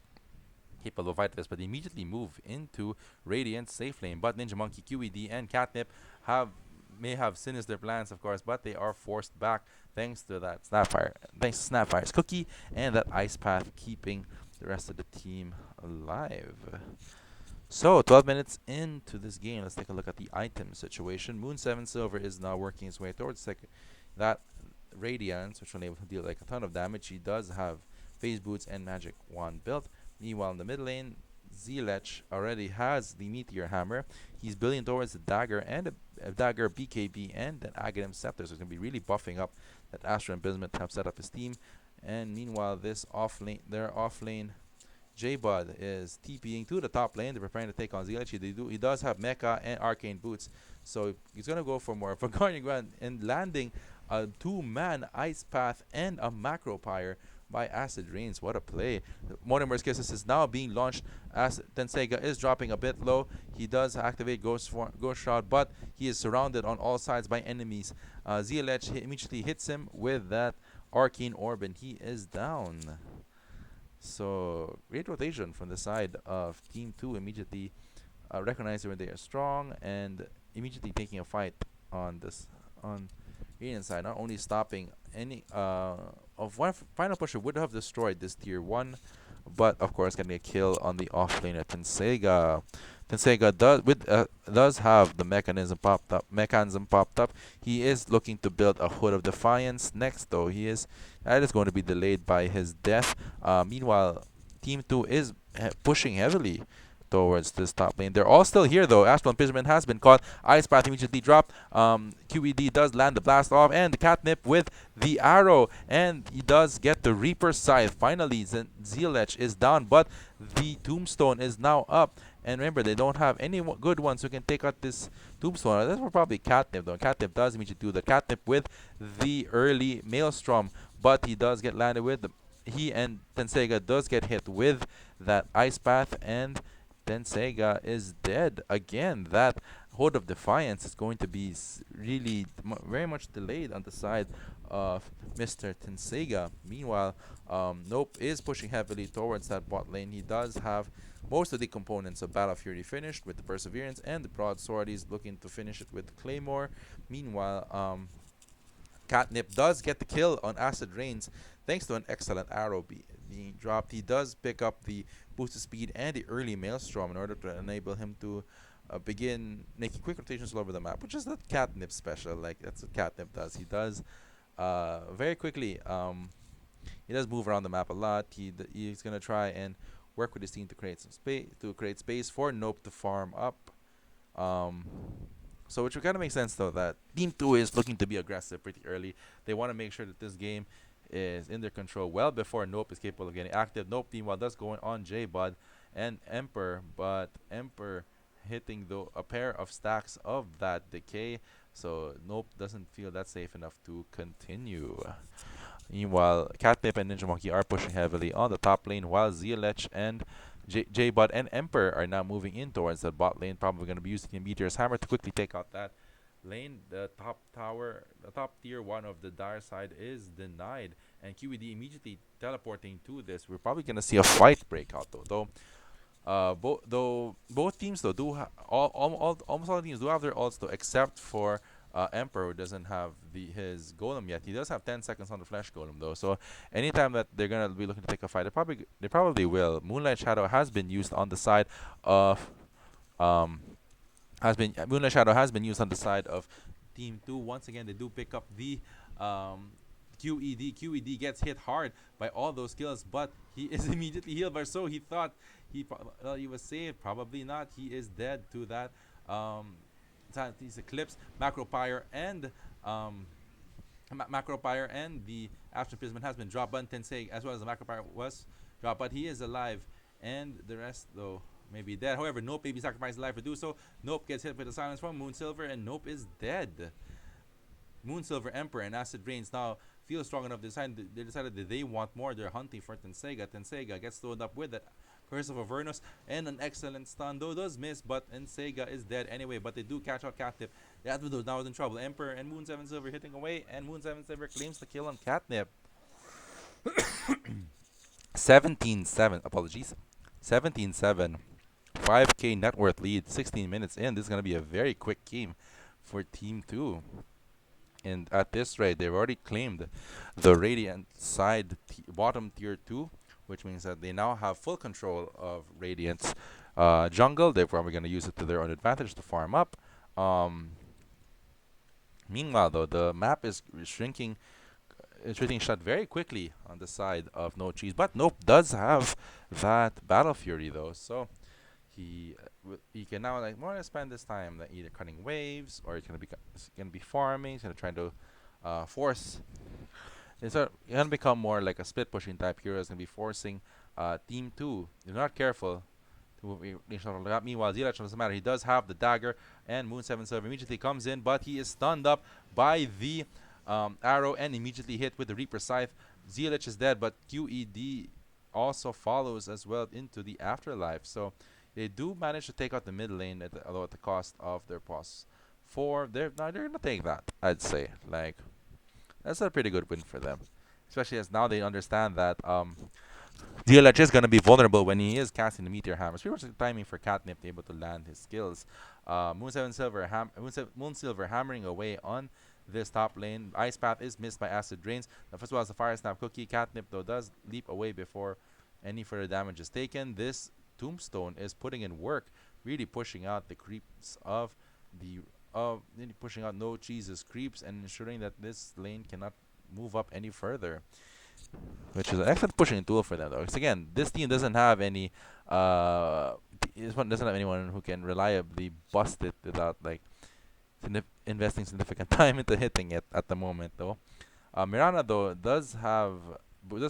capable of fight this, but they immediately move into Radiant's safe lane. But Ninja Monkey, QED, and Catnip have may have sinister plans, of course, but they are forced back thanks to that Snapfire, thanks to Snapfire's cookie and that Ice Path keeping the rest of the team alive. So, 12 minutes into this game, let's take a look at the item situation. Moon 7 Silver is now working his way towards that Radiance, which will enable him to deal like a ton of damage. He does have Phase Boots and Magic Wand built. Meanwhile, in the mid lane, Zilech already has the Meteor Hammer. He's building towards the Dagger and a Dagger BKB and an Aghanim Scepter, so he's going to be really buffing up that Astral Imprisonment to have set up his team. And meanwhile, their off lane J-Bud is TPing to the top lane. They're preparing to take on Zilech. He does have Mecha and Arcane Boots. So he's going to go for more of a Guardian Grand and landing a two-man Ice Path and a Macro Pyre by Acid Rains. What a play. Mortimer's Kisses is now being launched as Tenseiga is dropping a bit low. He does activate Ghost Shroud, but he is surrounded on all sides by enemies. Zilech immediately hits him with that Arcane Orb and he is down. So great rotation from the side of Team 2, immediately recognizing when they are strong and immediately taking a fight on Radiant side, not only stopping any of one final pusher would have destroyed this tier 1, but of course getting a kill on the off lane at Tenseiga. Tenseiga does have the mechanism popped up. He is looking to build a Hood of Defiance next, though. That is going to be delayed by his death. Meanwhile, Team 2 is pushing heavily towards this top lane. They're all still here, though. Astral Imprisonment has been caught. Ice Path immediately dropped. QED does land the blast off, and the Catnip with the arrow, and he does get the Reaper Scythe. Finally, Zilech is down, but the Tombstone is now up. And remember, they don't have any good ones who can take out this Tombstone. That's probably Catnip, though. Catnip does immediately do the Catnip with the early Maelstrom, but he does get landed with he and Tenseiga does get hit with that Ice Path, and Tenseiga is dead again. That Hood of Defiance is going to be really very much delayed on the side of Mr. Tenseiga. Meanwhile, Nope is pushing heavily towards that bot lane. He does have most of the components of Battle Fury finished with the Perseverance and the Broadsword. He's looking to finish it with Claymore. Meanwhile, Catnip does get the kill on Acid Rains thanks to an excellent arrow being dropped. He does pick up the boosted speed and the early Maelstrom in order to enable him to begin making quick rotations all over the map, which is the Catnip special. Like, that's what Catnip does. He does very quickly. He does move around the map a lot. He's gonna try and work with his team to create some space for Nope to farm up. Um, so which would kind of make sense, though, that Team 2 is looking to be aggressive pretty early. They want to make sure that this game is in their control well before Nope is capable of getting active. Nope, meanwhile, does go on J-Bud and Emperor, but Emperor hitting a pair of stacks of that decay, so Nope doesn't feel that safe enough to continue. Meanwhile, Catnip and Ninja Monkey are pushing heavily on the top lane, while Zilech and J-Bud and Emperor are now moving in towards the bot lane, probably going to be using the Meteor's Hammer to quickly take out that lane. The top tier 1 of the Dire side is denied, and QED immediately teleporting to this. We're probably going to see a fight break out, though both teams though do almost all the teams do have their ults, though, except for Emperor, who doesn't have his golem yet. He does have 10 seconds on the flesh golem, though, so anytime that they're gonna be looking to take a fight, they probably will. Moonlight Shadow has been used on the side of Moonlight Shadow has been used on the side of Team 2. Once again, they do pick up the QED. QED gets hit hard by all those kills, but he is immediately healed. Or so he thought. He was saved. Probably not. He is dead to that. He's Eclipse, Macro Pyre, and the Astral Imprisonment has been dropped. But Tensei, as well as the Macro Pyre, was dropped, but he is alive, and the rest, though, may be dead. However, Nope may be sacrificed alive to do so. Nope gets hit with a silence from Moonsilver, and Nope is dead. Moonsilver, Emperor, and Acid Rains now feel strong enough. They decided that they want more. They're hunting for Tenseiga. Tenseiga gets slowed up with it. Curse of Avernus and an excellent stun, though does miss, but Sega is dead anyway, but they do catch out Catnip. That now is in trouble. Emperor and Moon 7 Silver hitting away, and Moon 7 Silver claims the kill on Catnip. 17-7, apologies. 17-7. 5K net worth lead, 16 minutes in. This is going to be a very quick game for Team 2. And at this rate, they've already claimed the Radiant side bottom tier 2, which means that they now have full control of Radiant's jungle. They're probably going to use it to their own advantage to farm up. Um, Meanwhile, though, the map is shrinking. It's shrinking shut very quickly on the side of No Cheese, but Nope does have that Battle Fury though, so he can now like more or less spend this time like either cutting waves or he's gonna be farming. He's gonna try to force. Gonna become more like a split pushing type hero. Is gonna be forcing Team Two. If not careful, meanwhile, Zilach doesn't matter. He does have the dagger, and Moon 7 Silver immediately comes in, but he is stunned up by the arrow and immediately hit with the Reaper Scythe. Zilach is dead, but QED also follows as well into the afterlife. So they do manage to take out the mid lane, although at the cost of their boss. They're gonna take that. I'd say that's a pretty good win for them, especially as now they understand that DLH is going to be vulnerable when he is casting the Meteor Hammer. It's pretty much the timing for Catnip to be able to land his skills. Moon 7 Silver, Moon Silver hammering away on this top lane. Ice Path is missed by Acid Drains. As well as the Fire Snap Cookie. Catnip, though, does leap away before any further damage is taken. This Tombstone is putting in work, really pushing out the creeps of the really pushing out No Cheese's creeps and ensuring that this lane cannot move up any further, which is an excellent pushing tool for them, though. Because again, this team doesn't have any. This one doesn't have anyone who can reliably bust it without like investing significant time into hitting it at the moment, though. Mirana though does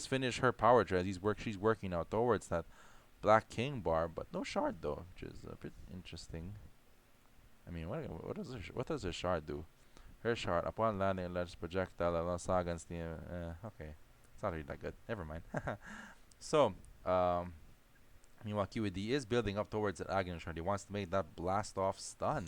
finish her power drive. She's working now towards that Black King bar, but no shard though, which is a bit interesting. I mean, what does her shard do? Her shard upon landing alleged projectile allows Saga and Steam. Okay. It's not really that good. Never mind. So, meanwhile, QED is building up towards that Aghanim shard. He wants to make that blast off stun,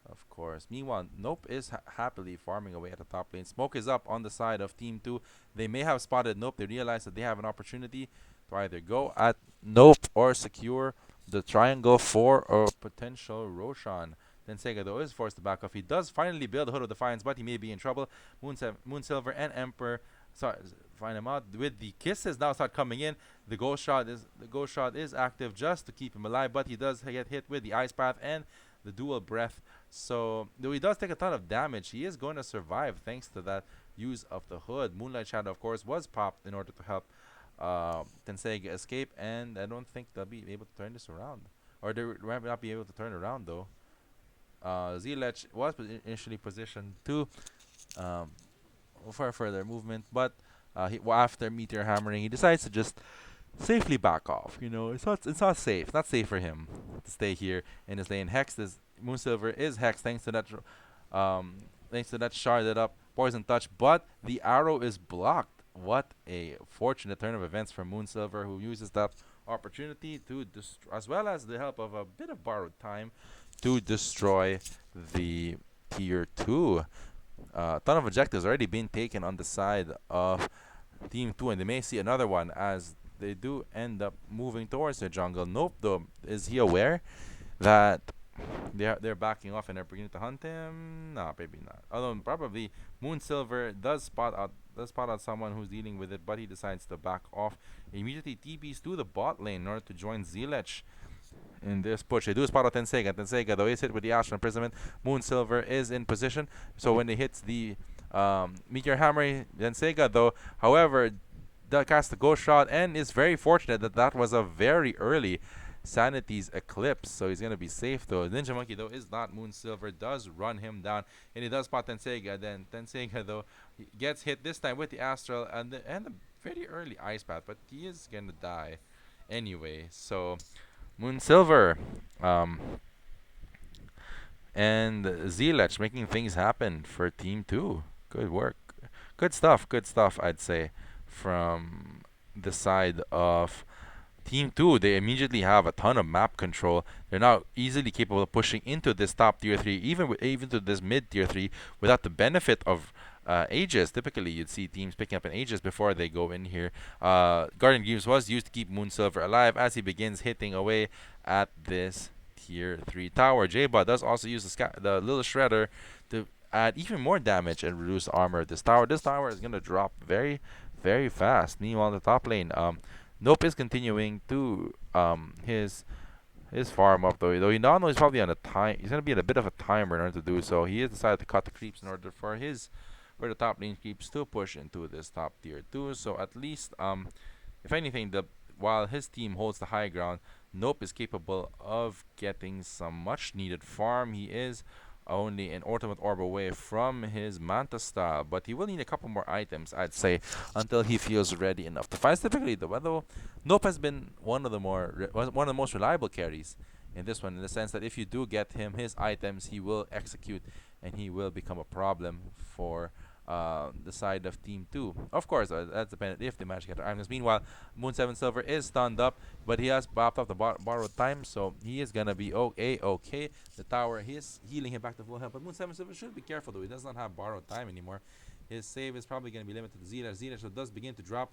of course. Meanwhile, Nope is happily farming away at the top lane. Smoke is up on the side of Team 2. They may have spotted Nope. They realize that they have an opportunity to either go at Nope or secure the triangle for a potential Roshan. Then Sega, though, is forced to back off. He does finally build a Hood of Defiance, but he may be in trouble. Moon Silver and Emperor find him out. With the kisses now start coming in. The ghost shot is active just to keep him alive, but he does get hit with the Ice Path and the dual breath. So though he does take a ton of damage, he is going to survive thanks to that use of the hood. Moonlight Shadow, of course, was popped in order to help Tenseiga escape, and I don't think they'll be able to turn this around. Or they might not be able to turn around, though. Zilech was initially positioned to for further movement, but after Meteor hammering, he decides to just safely back off. You know, it's not safe. It's not safe for him to stay here in his lane. Moonsilver is hexed thanks to that sharded up poison touch, but the arrow is blocked. What a fortunate turn of events for Moonsilver, who uses that opportunity to as well as the help of a bit of borrowed time, to destroy the tier 2. A ton of objectives already been taken on the side of Team 2, and they may see another one as they do end up moving towards the jungle. Nope, though, is he aware that they're backing off and they're beginning to hunt him? No, maybe not. Although probably Moonsilver does spot out someone who's dealing with it, but he decides to back off. Immediately TPs to the bot lane in order to join Zilech in this push. They do spot out Tenseiga. Tenseiga, though, is hit with the Astral Imprisonment. Moonsilver is in position. So when they hits the Meteor Hammer, Tenseiga, though, however, casts the Ghost Shot and is very fortunate that was a very early Sanity's Eclipse. So he's going to be safe, though. Ninja Monkey, though, is not. Moonsilver does run him down. And he does spot Tenseiga. Then Tenseiga, though, gets hit this time with the Astral and the very early Ice Path. But he is going to die anyway. So Moonsilver and Zilech making things happen for Team 2. Good work. Good stuff, I'd say, from the side of Team 2. They immediately have a ton of map control. They're now easily capable of pushing into this top tier 3, even to this mid tier 3, without the benefit of Aegis. Typically, you'd see teams picking up an Aegis before they go in here. Guardian Greaves was used to keep Moonsilver alive as he begins hitting away at this tier 3 tower. J-Bot does also use the little shredder to add even more damage and reduce the armor of this tower. This tower is going to drop very, very fast. Meanwhile, in the top lane, Nope is continuing to his farm up though he now knows he's probably on a time. He's gonna be in a bit of a timer in order to do so. He has decided to cut the creeps in order for the top lane creeps to push into this top tier 2. So at least if anything, the while his team holds the high ground, Nope is capable of getting some much needed farm. He is only an ultimate orb away from his Manta style, but he will need a couple more items, I'd say, until he feels ready enough to fight. Typically, though, Nope has been one of the one of the most reliable carries in this one, in the sense that if you do get him his items, he will execute and he will become a problem for the side of Team 2. Of course, that's dependent if they manage to get their items. Meanwhile, Moon 7 Silver is stunned up, but he has popped up the borrowed time, so he is going to be okay. The tower, he is healing him back to full health, but Moon 7 Silver should be careful though. He does not have borrowed time anymore. His save is probably going to be limited to Zeta. Zeta so does begin to drop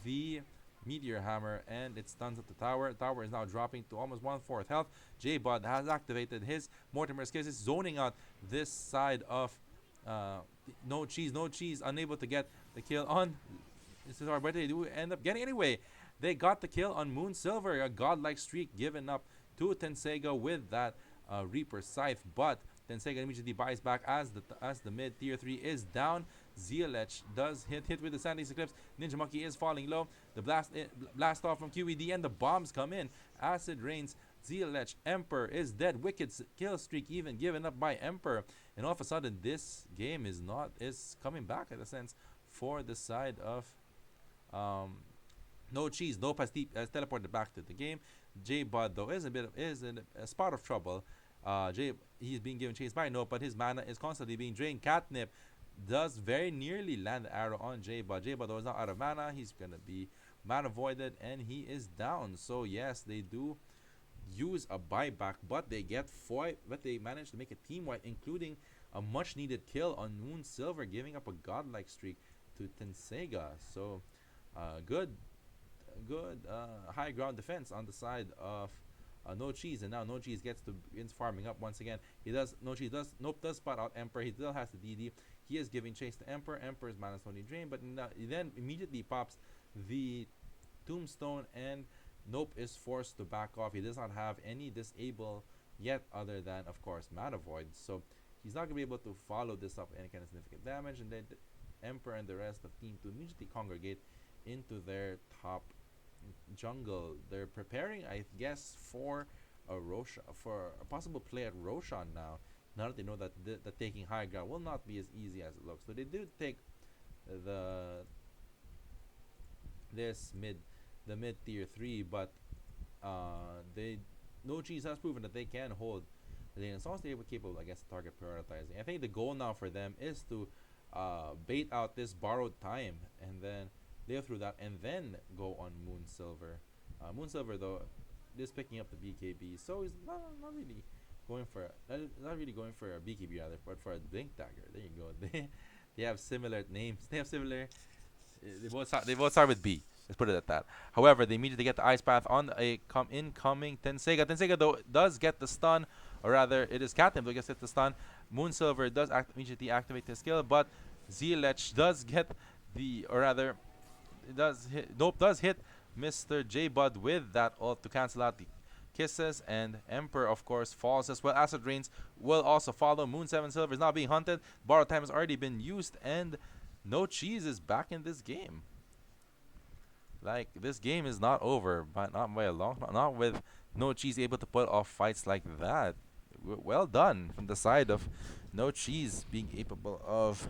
the Meteor Hammer, and it stuns up the tower. The tower is now dropping to almost 1/4 health. J-Bud has activated his Mortimer skills. He's zoning out this side of no cheese, unable to get the kill on this is our but they do end up getting anyway. They got the kill on Moon Silver, a godlike streak given up to Tensega with that Reaper Scythe, but Tensega immediately buys back as the mid tier 3 is down. Zealech does hit with the Sandy's Eclipse. Ninja Monkey is falling low. The blast off from QED and the bombs come in. Acid rains. Zealech Emperor is dead. Wicked kill streak even given up by Emperor. And all of a sudden this game is coming back in a sense for the side of no cheese. Nope has teleported back to the game. J Bud though is in a spot of trouble. He's being given chase by Nope, but his mana is constantly being drained. Catnip does very nearly land the arrow on J Bud. J Bud though is not out of mana. He's gonna be mana voided and he is down. So yes, they do use a buyback, but they manage to make a team wipe, including a much needed kill on Moon Silver, giving up a godlike streak to Tensega. So good high ground defense on the side of No Cheese, and now No Cheese begins farming up once again. Nope does spot out Emperor. He still has the DD. He is giving chase to Emperor. Emperor's mana slowly drained, but he then immediately pops the Tombstone, and Nope is forced to back off. He does not have any disable yet, other than of course Mana Void. So he's not gonna be able to follow this up with any kind of significant damage, and then the Emperor and the rest of Team 2 immediately congregate into their top jungle. They're preparing, I guess, for a possible play at Roshan now. Now that they know that that taking high ground will not be as easy as it looks. So they do take the mid tier 3, but they No Cheese has proven that they can hold the lane as long as they're capable, I guess, target prioritizing. I think the goal now for them is to bait out this borrowed time and then live through that and then go on Moon Silver. Moon Silver though is picking up the BKB, so he's not really going for a BKB rather, but for a Blink Dagger. There you go. They have similar names. They have similar. They both start with B. Let's put it at that. However, they immediately get the Ice Path on a incoming Tensega. Tensega though does get the stun, or rather, it is Catnip who gets the stun. Moon Silver does immediately activate the skill, but Zealech does get Nope does hit Mr. J Bud with that ult to cancel out the kisses, and Emperor of course falls as well. Acid Rains will also follow. Moon 7 Silver is now being hunted. Borrowed time has already been used, and No Cheese is back in this game. Like, this game is not over, but not by a not with No Cheese able to put off fights like that. Well done from the side of No Cheese being capable of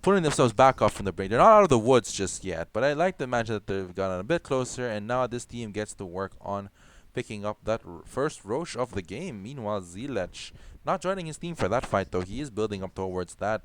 putting themselves back up from the break. They're not out of the woods just yet, but I like to imagine that they've gotten a bit closer, and now this team gets to work on picking up that first Roche of the game. Meanwhile, Zealech not joining his team for that fight, though. He is building up towards that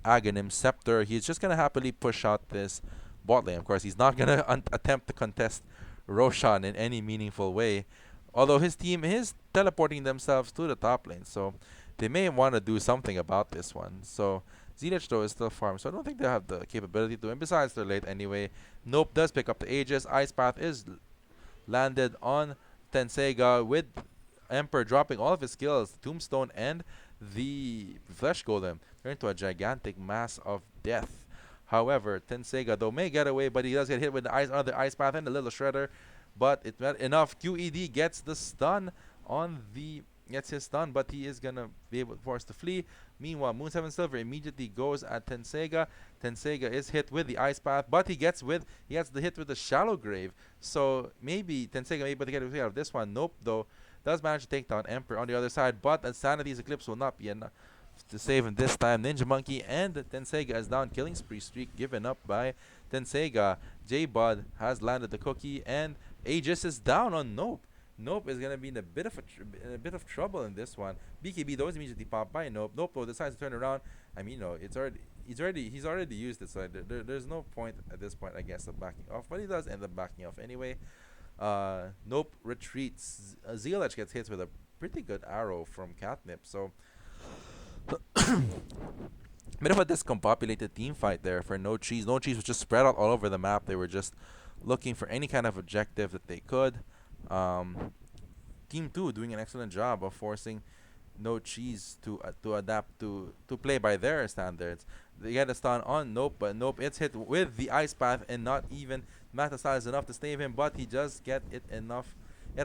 Aghanim Scepter. He's just going to happily push out this bot lane. Of course, he's not going to attempt to contest Roshan in any meaningful way, although his team is teleporting themselves to the top lane, so they may want to do something about this one. So Zenith though is still farm, so I don't think they have the capability to. And besides, they're late anyway. Nope does pick up the Aegis. Ice Path is landed on Tenseiga with Emperor dropping all of his skills, Tombstone and the Flesh Golem, turn into a gigantic mass of death. However, Tenseiga though may get away, but he does get hit with the another Ice Path and a little Shredder, but it's not enough. QED gets the stun on the gets his stun, but he is gonna be able forced to flee. Meanwhile, Moon 7 Silver immediately goes at Tenseiga. Tenseiga is hit with the Ice Path, but he gets the hit with the Shallow Grave. So maybe Tenseiga may be able to get away out of this one. Nope, though does manage to take down Emperor on the other side, but Insanity's Eclipse will not be enough to save him this time. Ninja Monkey and Tenseiga is down. Killing spree streak given up by Tenseiga. J-Bud has landed the cookie, and Aegis is down on Nope. Nope is gonna be in a bit of in a bit of trouble in this one. BKB though is immediately popped by Nope. Nope though decides to turn around. I mean, it's already he's already used it, so there's no point at this point, I guess, of backing off. But he does end up backing off anyway. Nope retreats. Zealach gets hit with a pretty good arrow from Catnip. So bit of a discombobulated team fight there for No Cheese. No Cheese was just spread out all over the map. They were just looking for any kind of objective that they could. Um, Team 2 doing an excellent job of forcing No Cheese to adapt to play by their standards. They get a stun on Nope, but Nope it's hit with the Ice Path and not even Matasize enough to save him, but he does get it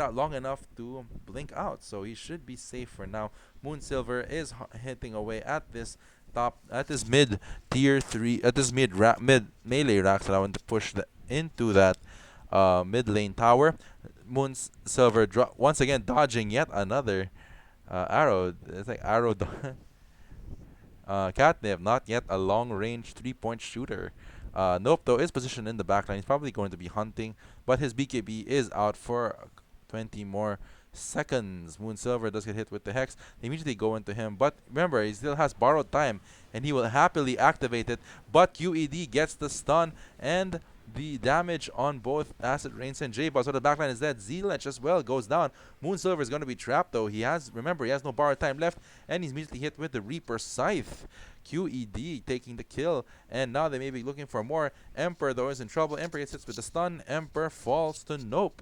out long enough to blink out, so he should be safe for now. Moon Silver is hitting away at this mid tier 3 at this mid melee racks, allowing to push into that mid lane tower. Moon Silver once again dodging yet another arrow. It's like arrow. Catnip, not yet a long-range three-point shooter. Nope, though, is positioned in the backline. He's probably going to be hunting, but his BKB is out for 20 more seconds. Moon Silver does get hit with the Hex. They immediately go into him, but remember, he still has borrowed time, and he will happily activate it, but QED gets the stun, and the damage on both Acid Rains and J-Buzz. So the backline is dead. Zealech as well goes down. Moon Silver is going to be trapped though. Remember, he has no borrowed time left, and he's immediately hit with the Reaper Scythe. QED taking the kill, and now they may be looking for more. Emperor though is in trouble. Emperor gets hit with the stun. Emperor falls to Nope.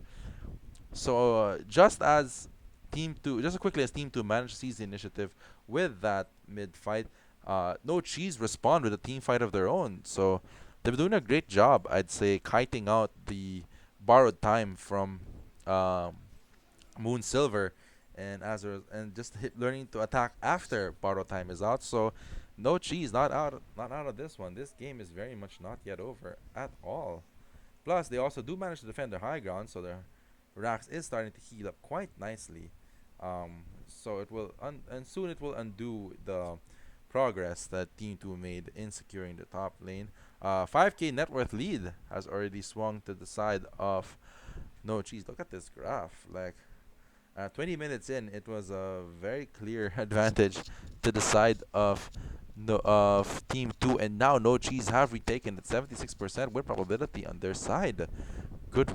So just as quickly as Team 2 managed to seize the initiative with that mid fight, No Cheese respond with a team fight of their own. So they're doing a great job, I'd say, kiting out the borrowed time from Moon Silver, and just learning to attack after borrowed time is out. So No Cheese not out of this one. This game is very much not yet over at all. Plus, they also do manage to defend their high ground, so their Rax is starting to heal up quite nicely. So it will and soon it will undo the progress that Team 2 made in securing the top lane. 5k net worth lead has already swung to the side of No Cheese. Look at this graph. Like 20 minutes in, it was a very clear advantage to the side of Team 2, and now No Cheese have retaken it 76% with probability on their side. Good.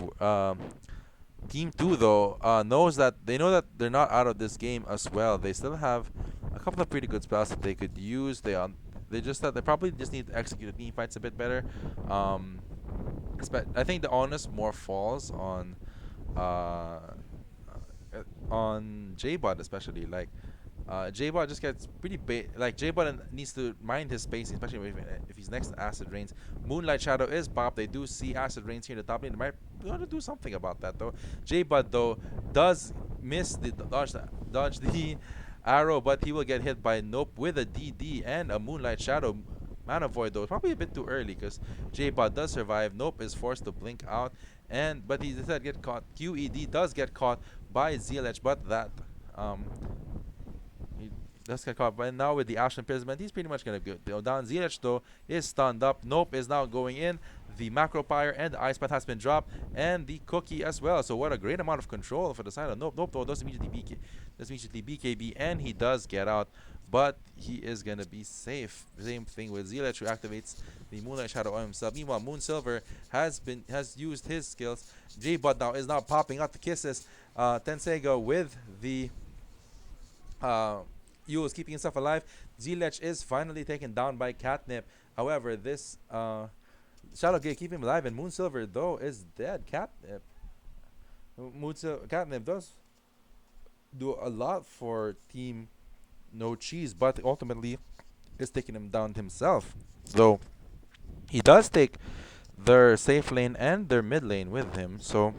Team 2 though know that they're not out of this game as well. They still have a couple of pretty good spells that they could use. They probably just need to execute the team fights a bit better. I think the onus more falls on J-Bot, especially. Like J-Bot just gets pretty J-Bot needs to mind his spacing, especially if he's next to Acid Rains. Moonlight Shadow is popped. They do see Acid Rains here in the top lane. They might want to do something about that though. J-Bot though does miss the dodge the arrow, but he will get hit by Nope with a DD and a Moonlight Shadow. Mana Void though, probably a bit too early because J-Bot does survive. Nope is forced to blink out, but he does get caught. QED does get caught by Zealech, but he does get caught. But now with the Ash Imprisonment, he's pretty much gonna go down. Zealech though is stunned up. Nope is now going in. The Macro Pyre and the Ice Path has been dropped, and the Cookie as well. So what a great amount of control for the side of Nope. Nope though does immediately BKB, and he does get out, but he is gonna be safe. Same thing with Zealech, who activates the Moonlight Shadow on himself. Meanwhile, Moon Silver has used his skills. J-Bot now is popping out the kisses. Tenseiga with the Yule is keeping himself alive. Zilech is finally taken down by Catnip. However, this Shadow Gate keep him alive, and Moonsilver though is dead. Catnip does do a lot for Team No Cheese, but ultimately is taking him down himself. Though he does take their safe lane and their mid lane with him, so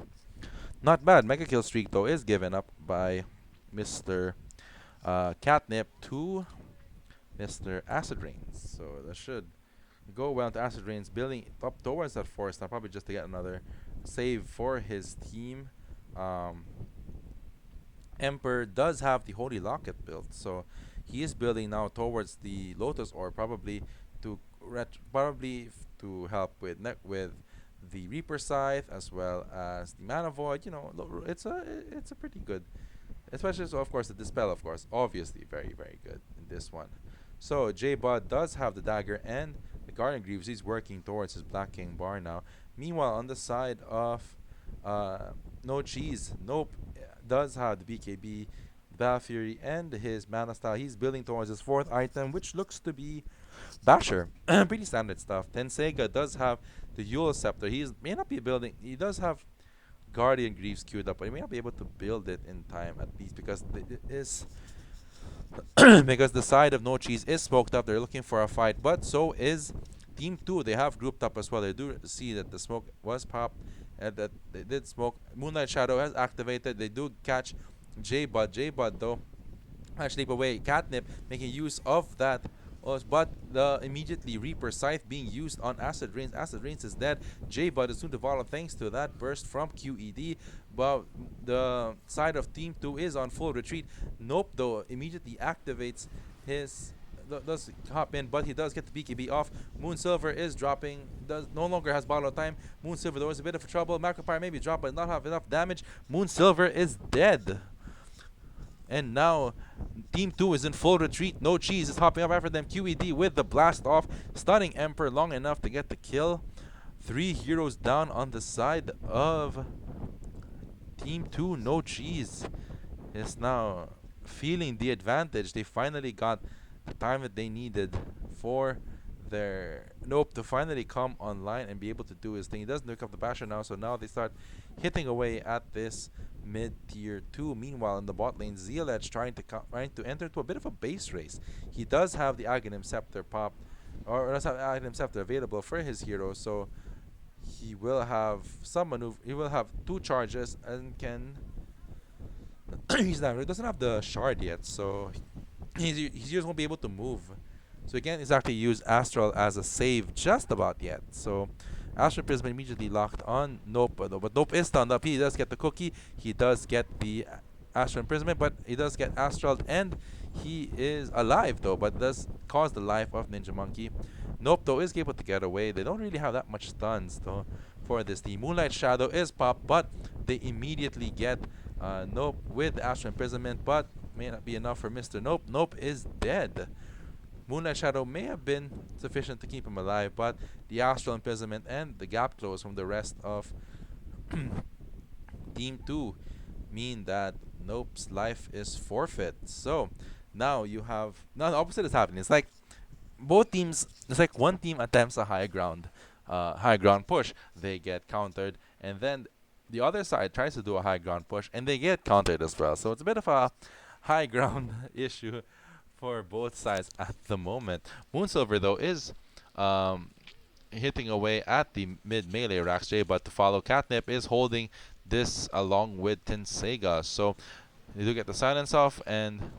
not bad. Mega kill streak though is given up by Mr. Catnip to Mr. Acid Rains. So that should go well to Acid Rains, building up towards that forest. Now probably just to get another save for his team. Um, Emperor does have the Holy Locket built, so he is building now towards the Lotus Orb, probably to to help with with the Reaper Scythe as well as the Mana Void. You know, it's a pretty good, especially so of course the Dispel, of course, obviously very good in this one. So J Bud does have the dagger and the Guardian Greaves. He's working towards his Black King bar now. Meanwhile, on the side of No Cheese, Nope does have the BKB, Battle Fury, and his Mana Style. He's building towards his fourth item, which looks to be Basher. Pretty standard stuff. Tenseiga does have the Yule Scepter. He may not be building. He does have Guardian Greaves queued up, but he may not be able to build it in time at least because it is because the side of No Cheese is smoked up. They're looking for a fight, but so is Team 2. They have grouped up as well. They do see that the smoke was popped and that they did smoke. Moonlight Shadow has activated. They do catch J-Bud. J-Bud, though, actually leap away. Catnip making use of that. But the immediately Reaper Scythe being used on Acid Rains. Acid Rains is dead. J-Bud is soon to follow thanks to that burst from QED. But the side of Team 2 is on full retreat. Nope, though, immediately activates his does hop in, but he does get the BKB off. Moonsilver is dropping, does no longer has bottle time. Moonsilver though is a bit of trouble. Macropire maybe drop, but not have enough damage. Moonsilver is dead. And now Team 2 is in full retreat. No Cheese is hopping up after them. QED with the blast off, stunning Emperor long enough to get the kill. 3 heroes down on the side of Team 2. No Cheese is now feeling the advantage. They finally got the time that they needed for their Nope to finally come online and be able to do his thing. He does nuke up the Basher now, so now they start hitting away at this mid tier 2. Meanwhile, in the bot lane, Zealech trying to enter into a bit of a base race. He does have the Aghanim Scepter pop, or does have Aghanim Scepter available for his hero, so he will have some maneuver. He will have 2 charges and can. He doesn't have the shard yet, so he just won't be able to move. So again, he's actually used Astral as a save just about yet. So Astral Prism immediately locked on Nope, but Nope is stunned up. He does get the cookie. He does get the Astral Imprisonment, but he does get Astral, and he is alive though, but does cause the life of Ninja Monkey. Nope though is able to get away. They don't really have that much stuns though for this team. Moonlight Shadow is popped, but they immediately get Nope with Astral Imprisonment, but may not be enough for Mr. Nope. Nope is dead. Moonlight Shadow may have been sufficient to keep him alive, but the Astral Imprisonment and the gap close from the rest of Team 2 mean that Nope's life is forfeit. So now the opposite is happening. It's like both teams. It's like one team attempts a high ground push. They get countered, and then the other side tries to do a high ground push, and they get countered as well. So it's a bit of a high ground issue for both sides at the moment. Moonsilver though is hitting away at the mid melee racks. J, but to follow Catnip is holding this along with Tenseiga. So they do get the silence off, and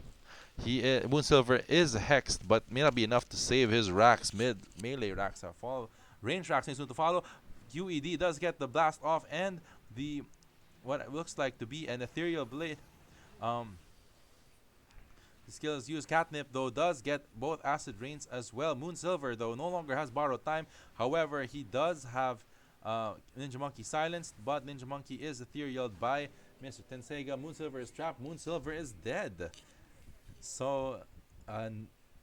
Moonsilver is hexed, but may not be enough to save his racks. Mid melee racks are follow. Range racks needs to follow. QED does get the blast off, and the what it looks like to be an ethereal blade. The skills used. Catnip though does get both acid rains as well. Moonsilver though no longer has borrowed time. However, he does have Ninja Monkey silenced, but Ninja Monkey is ethereal by Mr. Tenseiga. Moonsilver is trapped. Moonsilver is dead. So,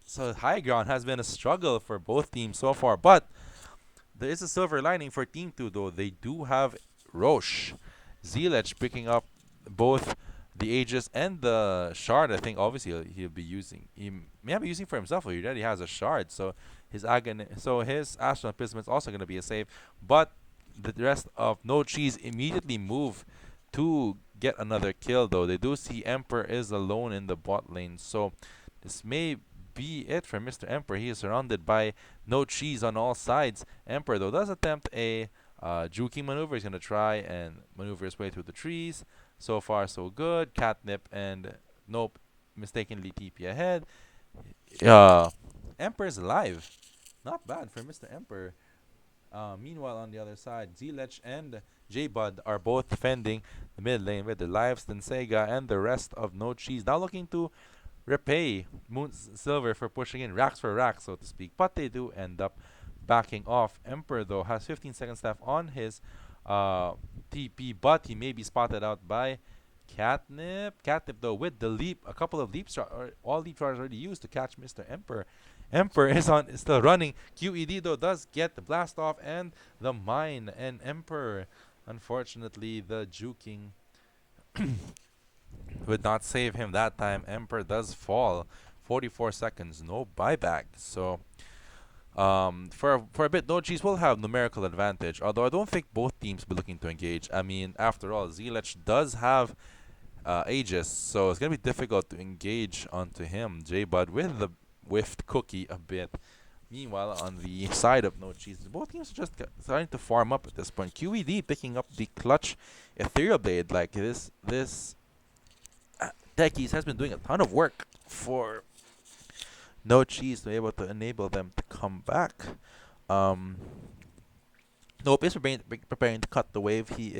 so high ground has been a struggle for both teams so far, but there is a silver lining for Team 2 though. They do have Roche. Zealech picking up both the Aegis and the shard. I think obviously he'll be using. He may not be using for himself. Or he already has a shard, so his Astral Prism is also gonna be a save. But the rest of No Cheese immediately move to get another kill. Though they do see Emperor is alone in the bot lane, so this may be it for Mr. Emperor. He is surrounded by No Cheese on all sides. Emperor though does attempt a juking maneuver. He's gonna try and maneuver his way through the trees. So far, so good. Catnip and Nope mistakenly TP ahead. Uh, Emperor's alive. Not bad for Mr. Emperor. Meanwhile, on the other side, Zilech and J-Bud are both defending the mid lane with their lives. Then Sega and the rest of No Cheese now looking to repay Moon Silver for pushing in racks for racks, so to speak. But they do end up backing off. Emperor, though, has 15 seconds left on his uh, TP, but he may be spotted out by Catnip. Catnip, though, with the leap, a couple of leap shots, or all leap shots already used to catch Mr. Emperor. Emperor is still running. QED, though, does get the blast off and the mine. And Emperor, unfortunately, the juking would not save him that time. Emperor does fall. 44 seconds, no buyback. So for a bit, No Cheese will have numerical advantage. Although I don't think both teams will be looking to engage. I mean, after all, Zilech does have Aegis, so it's gonna be difficult to engage onto him. J-Bud with the whiffed cookie a bit. Meanwhile, on the side of No Cheese, both teams are just starting to farm up at this point. QED picking up the clutch Ethereal Blade. Like this Techies has been doing a ton of work for No Cheese to be able to enable them to come back. Um, Nope is preparing to cut the wave. He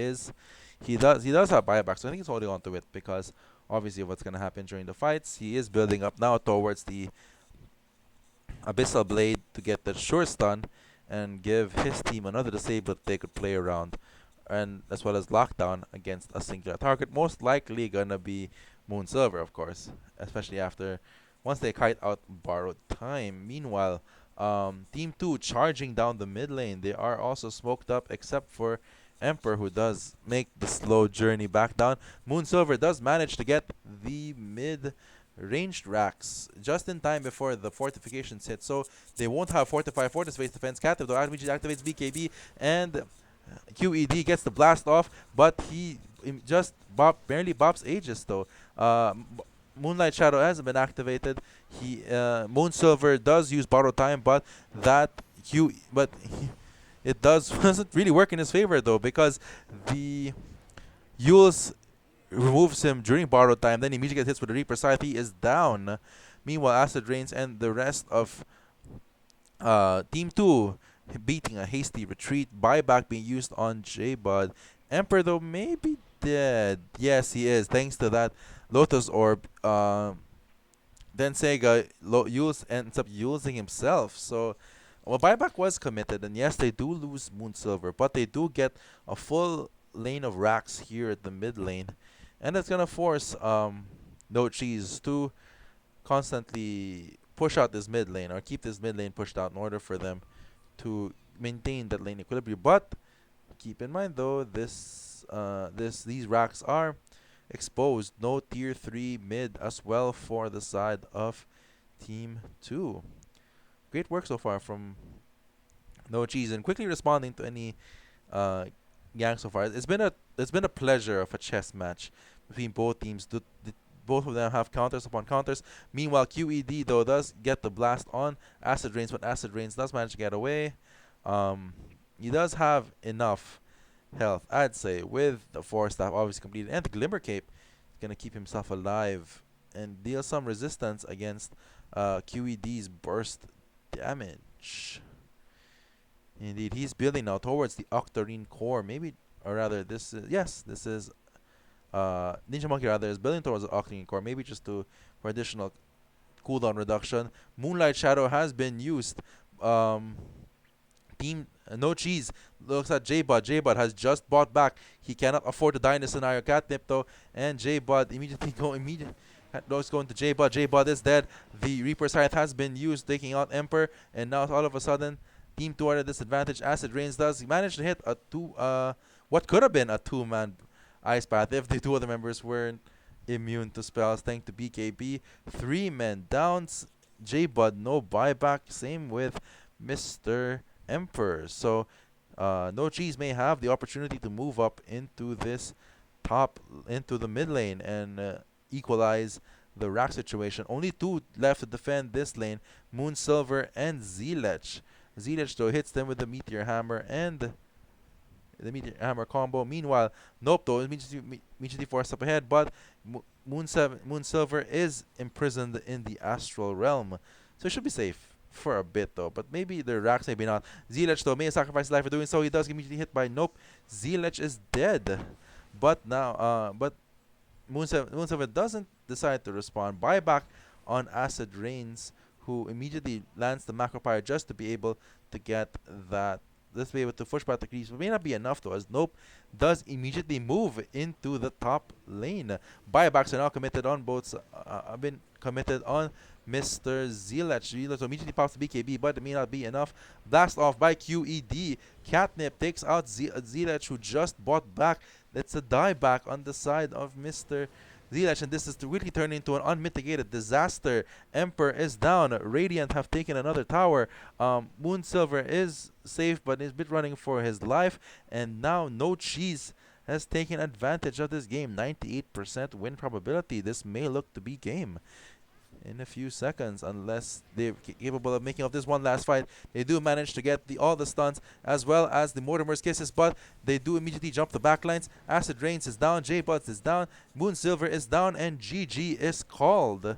does have buyback, so I think he's holding on to it because obviously what's gonna happen during the fights. He is building up now towards the Abyssal Blade to get the sure stun and give his team another disable that they could play around, and as well as lockdown against a singular target. Most likely gonna be Moon Silver, of course, especially after once they kite out borrowed time. Meanwhile, Team 2 charging down the mid lane. They are also smoked up except for Emperor, who does make the slow journey back down. Moon Silver does manage to get the mid ranged racks just in time before the fortifications hit, so they won't have fortify fortress face defense. Captive though activates BKB, and QED gets the blast off, but he just barely bops Aegis though. Moonlight Shadow hasn't been activated. Moon Silver does use borrow time, but that it doesn't really work in his favor though, because the Yules removes him during borrowed time, then immediately gets hit with the Reaper Scythe. He is down. Meanwhile, Acid Rains and the rest of Team 2 beating a hasty retreat. Buyback being used on J-Bud. Emperor, though, may be dead. Yes, he is, thanks to that Lotus Orb. Then Sega ends up using himself. So, well, buyback was committed, and yes, they do lose Moon Silver, but they do get a full lane of racks here at the mid lane, and that's gonna force No Cheese to constantly push out this mid lane or keep this mid lane pushed out in order for them to maintain that lane equilibrium. But keep in mind though, these racks are exposed. No tier 3 mid as well for the side of Team 2. Great work so far from No Cheese and quickly responding to any uh, gang so far. It's been a pleasure of a chess match between both teams. Both of them have counters upon counters. Meanwhile, QED though does get the blast on Acid Rains, but Acid Rains does manage to get away. Um, he does have enough health, I'd say, with the Force Staff obviously completed, and the Glimmer Cape is gonna keep himself alive and deal some resistance against QED's burst damage. Indeed, he's building now towards the Octarine core. Maybe, or rather, this is Ninja Monkey rather is building towards the Octarine core. Maybe just for additional cooldown reduction. Moonlight Shadow has been used. Team No Cheese looks at J-Bud. J-Bud has just bought back. He cannot afford to die in the scenario. Catnip though, and J-Bud goes going to J-Bud. J-Bud is dead. The Reaper Scythe has been used, taking out Emperor, and now all of a sudden, Team 2 are at a disadvantage. Acid Rains does manage to hit what could have been a two-man Ice Path if the two other members weren't immune to spells thanks to BKB. 3 men down. J-Bud, no buyback. Same with Mr. Emperor. So, No Cheese may have the opportunity to move up into this top, into the mid lane and equalize the rack situation. Only two left to defend this lane, Moon Silver and Zilech. Zilech though hits them with the Meteor Hammer and the Meteor Hammer combo. Meanwhile, Nope though immediately forced up ahead, but Moon Silver is imprisoned in the Astral Realm, so it should be safe for a bit though. But maybe the racks, maybe not. Zilech though may sacrifice his life for doing so. He does get immediately hit by Nope. Zilech is dead, but Moon Silver doesn't decide to respond. Buyback on Acid Rains, who immediately lands the Macropire just to be able to get that. Let's be able to push back the creeps. It may not be enough though, as Nope does immediately move into the top lane. Buybacks are now committed on both. Have been committed on Mr. Zilach. Zilach immediately pops the BKB, but it may not be enough. Blast off by QED. Catnip takes out Zilach, who just bought back. That's a dieback on the side of Mr. Zilach, and this is to really turn into an unmitigated disaster. Emperor is down. Radiant have taken another tower. Moon Silver is safe, but is bit running for his life. And now No Cheese has taken advantage of this game. 98% win probability. This may look to be game in a few seconds, unless they're capable of making up this one last fight. They do manage to get all the stuns as well as the Mortimer's Kisses, but they do immediately jump the backlines. Acid Rains is down, J-Buds is down, Moon Silver is down, and GG is called.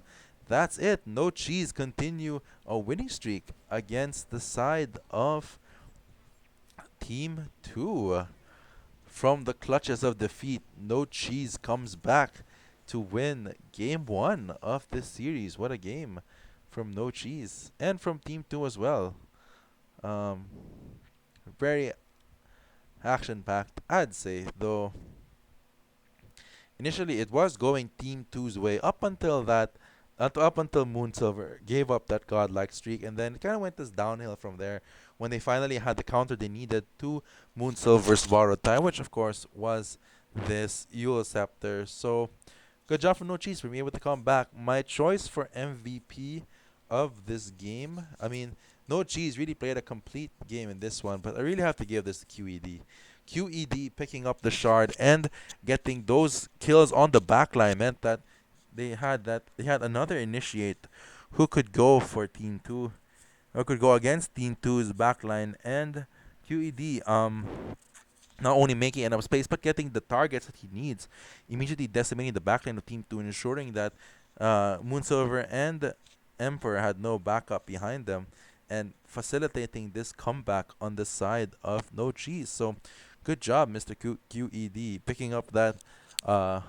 That's it. No Cheese continue a winning streak against the side of Team 2. From the clutches of defeat, No Cheese comes back to win game 1 of this series. What a game from No Cheese and from Team 2 as well. Um, Very action packed, I'd say, though initially it was going Team Two's way up until Moon Silver gave up that godlike streak, and then it kind of went this downhill from there when they finally had the counter they needed to Moon Silver's borrowed time, which of course was this Eul Scepter. So good job for No Cheese for being able to come back. My choice for MVP of this game, I mean, No Cheese really played a complete game in this one, but I really have to give this to QED. QED picking up the shard and getting those kills on the backline meant that they had another initiate who could go for Team 2 or could go against Team Two's backline, and QED not only making enough space but getting the targets that he needs, immediately decimating the backline of Team 2 and ensuring that Moonsilver and Emperor had no backup behind them and facilitating this comeback on the side of No Cheese. So good job, Mr. QED, picking up that uh,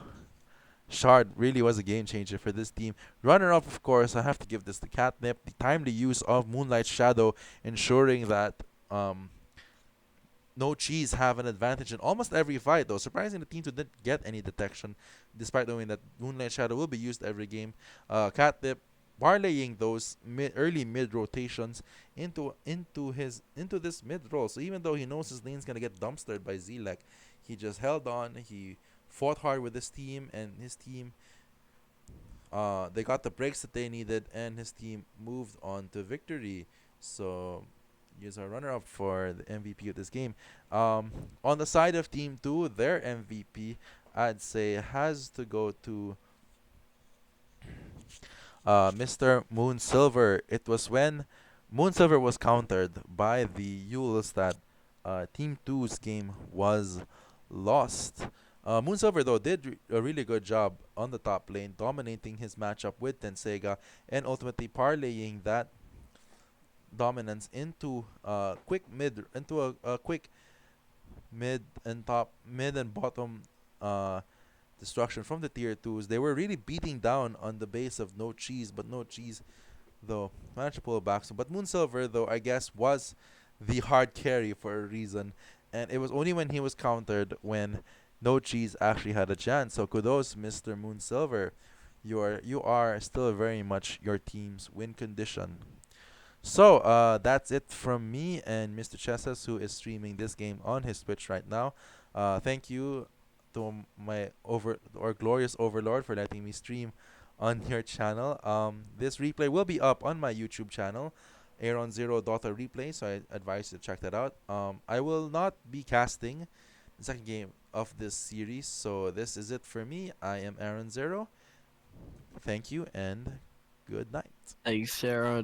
shard. Really was a game changer for this team. Runner up, of course, I have to give this to Catnip. The timely use of Moonlight Shadow, ensuring that um, No Cheese have an advantage in almost every fight, though. Surprising the team to didn't get any detection, despite knowing that Moonlight Shadow will be used every game. Catnip parlaying those early mid rotations into this mid roll. So even though he knows his lane's gonna get dumpstered by Zilek, he just held on. He fought hard with his team, and his team they got the breaks that they needed, and his team moved on to victory. So he's our runner-up for the MVP of this game. On the side of Team 2, their MVP, I'd say, has to go to Mr. Moon Silver. It was when Moon Silver was countered by the Yules that Team 2's game was lost. Moon Silver, though, did a really good job on the top lane, dominating his matchup with Tensega and ultimately parlaying that dominance into a quick mid and bottom uh, destruction from the tier 2s. They were really beating down on the base of No Cheese, but No Cheese, though, managed to pull back some. But Moon Silver, though, I guess, was the hard carry for a reason. And it was only when he was countered when No Cheese actually had a chance. So kudos, Mr. Moon Silver. You are still very much your team's win condition. So that's it from me and Mr. Chesses, who is streaming this game on his Twitch right now. Thank you to my over or glorious overlord for letting me stream on your channel. This replay will be up on my YouTube channel, Aaron Zero Dota Replay. So I advise you to check that out. I will not be casting the second game of this series. So this is it for me. I am Aaron Zero. Thank you and good night. Thanks, Sarah.